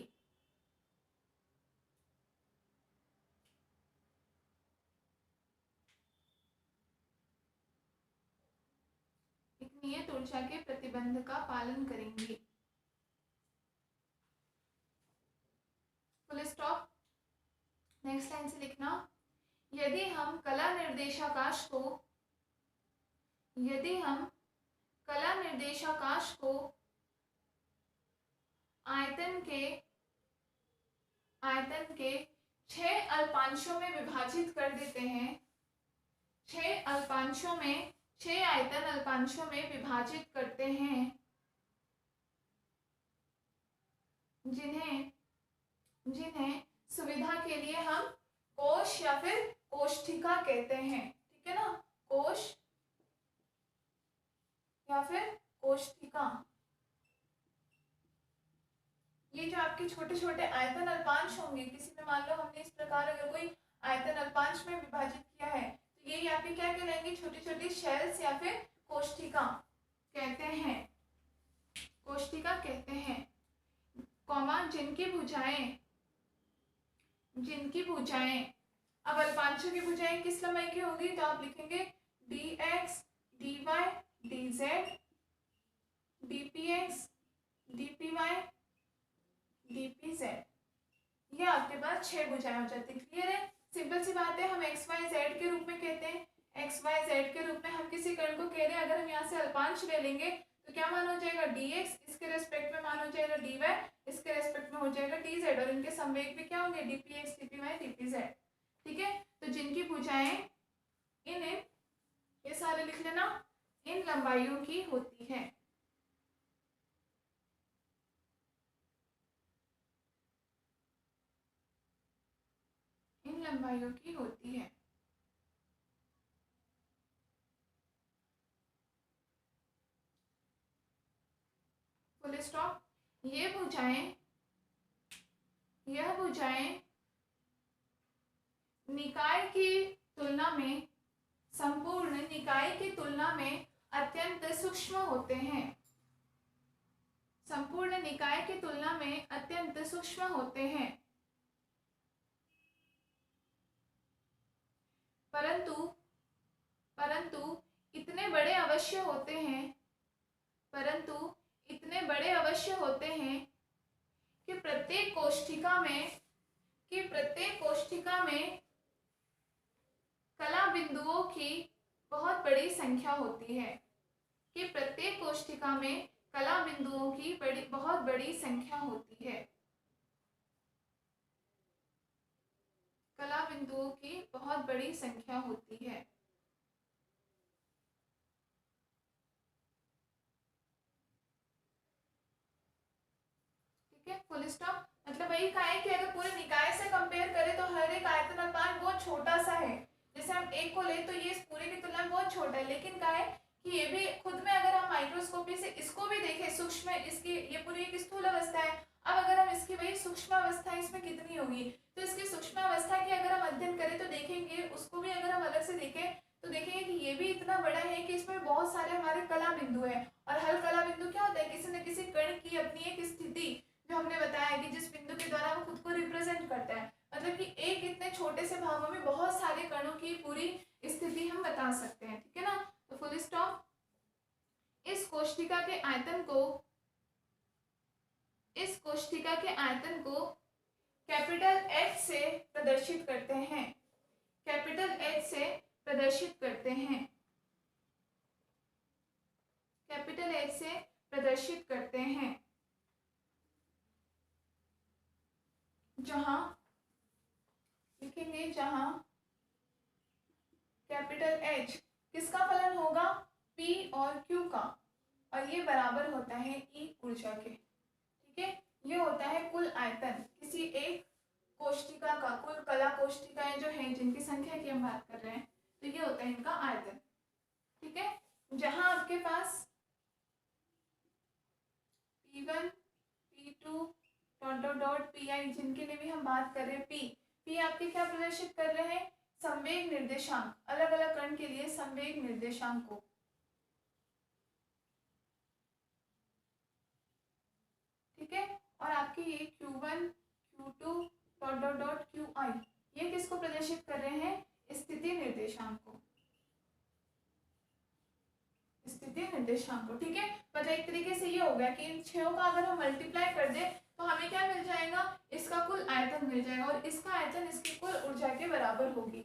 एक नियत ऊर्जा के प्रतिबंध का पालन करेंगी, फुल स्टॉप। नेक्स्ट लाइन से लिखना, यदि हम कला निर्देशाकाश को, यदि हम कला निर्देशाकाश को आयतन के 6 अल्पांशों में विभाजित कर देते हैं, 6 अल्पांशों में, 6 आयतन अल्पांशों में विभाजित करते हैं, जिन्हें सुविधा के लिए हम कोश या फिर कोष्ठिका कहते हैं। ठीक है ना, कोश या फिर कोष्ठिका। ये जो आपके छोटे छोटे आयतन अल्पांश होंगे, किसी में मान लो हमने इस प्रकार अगर कोई आयतन अल्पांश में विभाजित किया है, तो ये आपके क्या कहलाएंगे, छोटी छोटी शेल्स या फिर कोष्ठिका कहते हैं, कोष्ठिका कहते हैं, कॉमा जिनकी भुजाएं, अब अल्पांशों की भुजाएं किस लंबाई की होगी, तो आप लिखेंगे dx dy dz dpx dpy dpz। ये आपके पास 6 भुजाएं हो जाती है। क्लियर है, सिंपल सी बात है। हम एक्स वाई जेड के रूप में कहते हैं, एक्स वाई जेड के रूप में हम किसी कण को कह रहे हैं, अगर हम यहाँ से अल्पांश ले लेंगे तो क्या मान हो जाएगा dx, इसके रेस्पेक्ट में मान हो जाएगा dy, इसके रेस्पेक्ट में हो जाएगा dz, और इनके संवेग भी क्या होंगे dpx dpy dpz। ठीक है, तो जिनकी भुजाएं इन ये सारे लिख लेना, इन लंबाइयों की होती है, इन लंबाइयों की होती है। Full stop. यह भुजाएं निकाय की तुलना में, संपूर्ण निकाय की तुलना में अत्यंत सूक्ष्म होते हैं, संपूर्ण निकाय की तुलना में अत्यंत सूक्ष्म होते हैं, परंतु इतने बड़े अवश्य होते हैं कि प्रत्येक कोष्ठिका में कला बिंदुओं की बहुत बड़ी संख्या होती है, कि प्रत्येक कोष्ठिका में कला बिंदुओं की बहुत बड़ी संख्या होती है, कला बिंदुओं की बहुत बड़ी संख्या होती है। ठीक है, फुल स्टॉप। मतलब वही कहा है कि अगर पूरे निकाय से कंपेयर करें तो हर एक आयतन बहुत छोटा सा है। जैसे हम एक को ले तो ये इस पूरे की तुलना में बहुत छोटा है, लेकिन कहा है कि ये भी खुद में अगर हम माइक्रोस्कोपी से इसको भी देखें सूक्ष्म, इसकी ये पूरी एक स्थूल अवस्था है। अब अगर हम इसकी वही सूक्ष्म अवस्था इसमें कितनी होगी, तो इसकी सूक्ष्म अवस्था की अगर हम अध्ययन करें तो देखेंगे, उसको भी अगर हम अलग से देखें तो देखेंगे कि ये भी इतना बड़ा है कि इसमें बहुत सारे हमारे कला बिंदु है। और हर कला बिंदु क्या होता है, किसी न किसी कण की अपनी एक स्थिति, जो हमने बताया कि जिस बिंदु के द्वारा वो खुद को रिप्रेजेंट करता है। मतलब कि एक इतने छोटे से भागों में बहुत सारे कणों की पूरी स्थिति हम बता सकते हैं। ठीक है ना, तो फुल स्टॉप। इस कोशिका के आयतन को कैपिटल एच से प्रदर्शित करते हैं। कैपिटल एच से प्रदर्शित करते हैं। कैपिटल एच से प्रदर्शित करते हैं, जहां लिखेंगे जहां कैपिटल एच किसका फलन होगा, पी और क्यू का, और ये बराबर होता है ई ऊर्जा के। ठीक है, ये होता है कुल आयतन किसी एक कोशिका का, कुल कला कोशिकाएं जो हैं जिनकी संख्या की हम बात कर रहे हैं, तो ये होता है इनका आयतन। ठीक है, जहां आपके पास P1 P2 dot dot dot PI जिनके लिए भी हम बात कर रहे हैं, P आपके क्या प्रदर्शित कर रहे हैं, संवेग निर्देशांक, अलग अलग कण के लिए संवेग निर्देशांक को। ठीक है, और आपके ये Q1 Q2 dot dot dot QI ये किसको प्रदर्शित कर रहे हैं, स्थिति निर्देशांक को। स्थिति निर्देशांक को। ठीक है, मतलब एक तरीके से ये हो गया कि इन छह का अगर हम मल्टीप्लाई कर दे तो हमें क्या मिल जाएगा, इसका कुल आयतन मिल जाएगा, और इसका आयतन इसकी कुल ऊर्जा के बराबर होगी।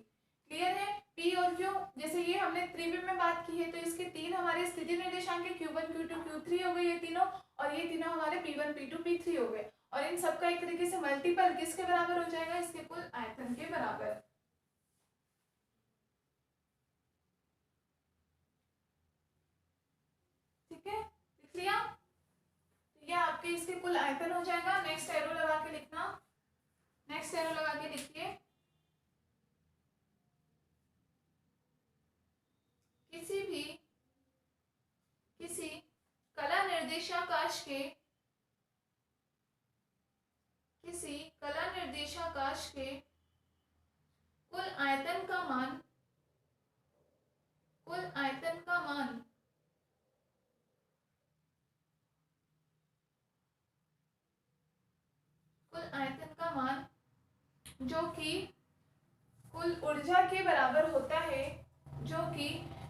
क्लियर है, पी और क्यू, जैसे ये हमने त्रिविम में बात की है तो इसके तीन हमारे स्थिति निर्देशांक है, Q1 Q2 Q3 हो गए ये तीनों, और ये तीनों हमारे P1 P2 P3 हो गए, और इन सबका एक तरीके से मल्टीपल किसके बराबर हो जाएगा, इसके कुल आयतन के बराबर। ठीक है, लिख लिया, ये आपके इसके कुल आयतन हो जाएगा। नेक्स्ट एरो लगा के लिखना, नेक्स्ट एरो लगा के लिखिए, किसी कला निर्देशाकाश के कुल आयतन का मान कुल आयतन का मान जो कि कुल ऊर्जा के बराबर होता है, जो कि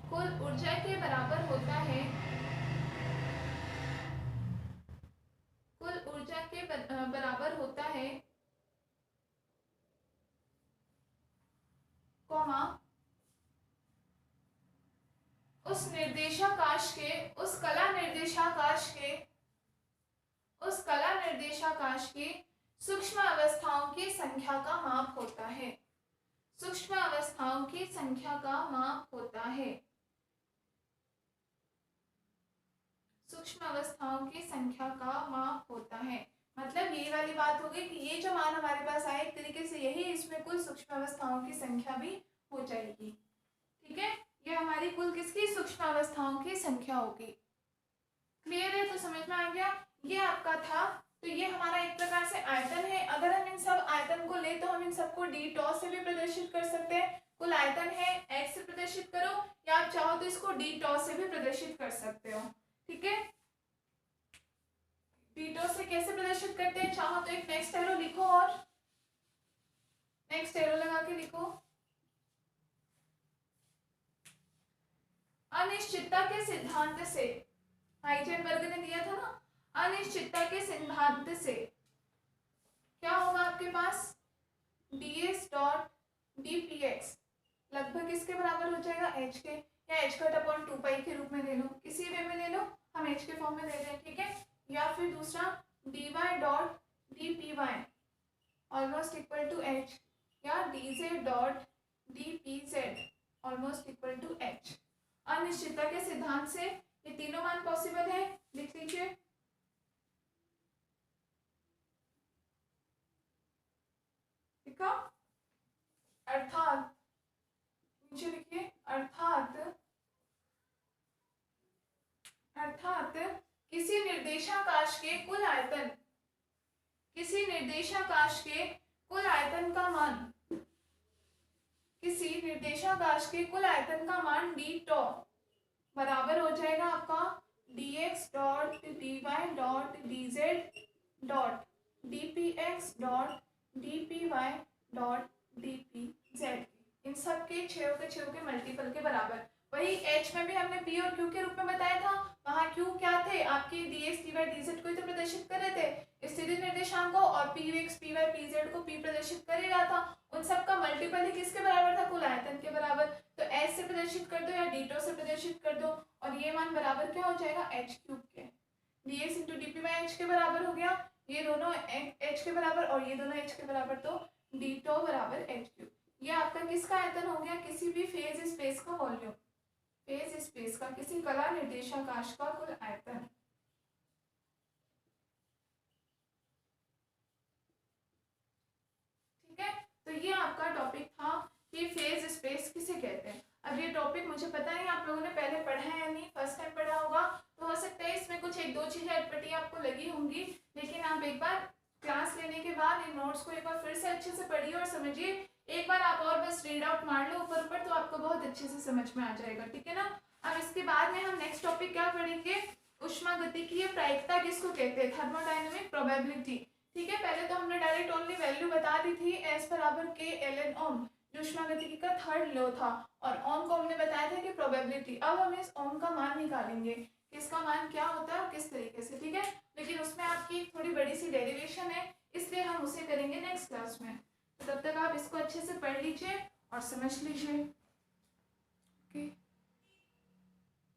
कुल ऊर्जा के बराबर होता है, कुल ऊर्जा के बराबर होता है, कॉमा उस निर्देशाकाश के उस कला निर्देशाकाश के सूक्ष्म अवस्थाओं की संख्या का माप होता है। सूक्ष्म अवस्थाओं की संख्या का माप होता है। सूक्ष्म अवस्थाओं की संख्या का माप होता है, मतलब ये वाली बात होगी कि ये जो मान हमारे पास आए एक तरीके से यही इसमें कुल सूक्ष्म अवस्थाओं की संख्या भी हो जाएगी। ठीक है, ये हमारी कुल किसकी सूक्ष्म अवस्थाओं की संख्या होगी। क्लियर है, तो समझ में आ गया, ये आपका था। तो ये हमारा एक प्रकार से आयतन है। अगर हम इन सब आयतन को ले तो हम इन सबको डी टॉस से भी प्रदर्शित कर सकते हैं। कुल आयतन है एक्स से प्रदर्शित करो, या आप चाहो तो इसको डी टॉस से भी प्रदर्शित कर सकते हो। ठीक है, डी टॉस से कैसे प्रदर्शित करते हैं, चाहो तो एक नेक्स्ट एरो लिखो और नेक्स्ट एरो लगा के लिखो। अनिश्चितता के सिद्धांत से, हाइजेनबर्ग ने दिया था ना, अनिश्चितता के सिद्धांत से क्या होगा आपके पास, ds डॉट dpx लगभग किसके बराबर हो जाएगा, h के, या h कट अपॉन 2 के रूप में ले लो, किसी वे में ले लो, हम h के फॉर्म में ले रहे हैं। ठीक है, या फिर दूसरा dy dot dpy almost equal to h, या dz dot dpz almost equal to h। अनिश्चितता के सिद्धांत से ये तीनों मान पॉसिबल है, लिख लीजिए। का अर्थात, नीचे लिखिए अर्थात किसी निर्देशाकाश के कुल आयतन, किसी निर्देशाकाश के कुल आयतन का मान, किसी निर्देशाकाश के कुल आयतन का मान डी टॉ बराबर हो जाएगा आपका dx dot dy dot dz dot dpx dot dpy dot dpz, इन सब के छेव के मल्टीपल के बराबर। वही h में भी हमने p और q के रूप में बताया था, वहाँ q क्या थे आपके dx dy dz को ही तो प्रदर्शित कर रहे थे स्थिति निर्देशांक को, और px py pz को p प्रदर्शित कर रहा था। उन सब का मल्टीपल ही किसके बराबर था, कुल आयतन के बराबर। तो h से प्रदर्शित कर दो या d से प्रदर्शित कर दो, और ये मान बराबर क्या हो जाएगा h क्यूब के, dx इंटू dpy h के बराबर हो गया, ये दोनों h के बराबर और ये दोनों h के बराबर, तो d टॉ बराबर h क्यूब। ये आपका किसका आयतन हो गया, किसी भी फेज स्पेस का वॉल्यूम, फेज स्पेस का किसी कला निर्देशाकाश का कुल आयतन। ठीक है, तो ये आपका टॉपिक था कि फेज स्पेस किसे कहते हैं। अब ये टॉपिक मुझे पता नहीं आप लोगों ने पहले पढ़ा है या नहीं, फर्स्ट टाइम पढ़ा होगा, तो हो सकता है इसमें कुछ एक दो चीजें अटपटी आपको लगी होंगी, लेकिन आप एक बार क्लास लेने के बाद इन नोट्स को एक बार फिर से अच्छे से पढ़िए और समझिए। एक बार आप और बस रीड आउट मार लो ऊपर ऊपर, तो आपको बहुत अच्छे से समझ में आ जाएगा। ठीक है ना। अब इसके बाद में हम नेक्स्ट टॉपिक क्या पढ़ेंगे, ऊष्मागतिकीय प्रायिकता किसको कहते हैं, थर्मोडायनेमिक प्रोबेबिलिटी। ठीक है, पहले तो हमने डायरेक्ट ओनली वैल्यू बता दी थी एस बराबर के एल एन ओम, जो ऊष्मागतिकी का थर्ड लॉ था, और ओम को हमने बताया था कि प्रोबेबिलिटी। अब हम इस ओम का मान निकालेंगे, किसका मान क्या होता है और किस तरीके से। ठीक है, लेकिन उसमें आपकी थोड़ी बड़ी सी डेरिवेशन है, इसलिए हम उसे करेंगे नेक्स्ट क्लास में। तो तब तक आप इसको अच्छे से पढ़ लीजिए और समझ लीजिए। ओके।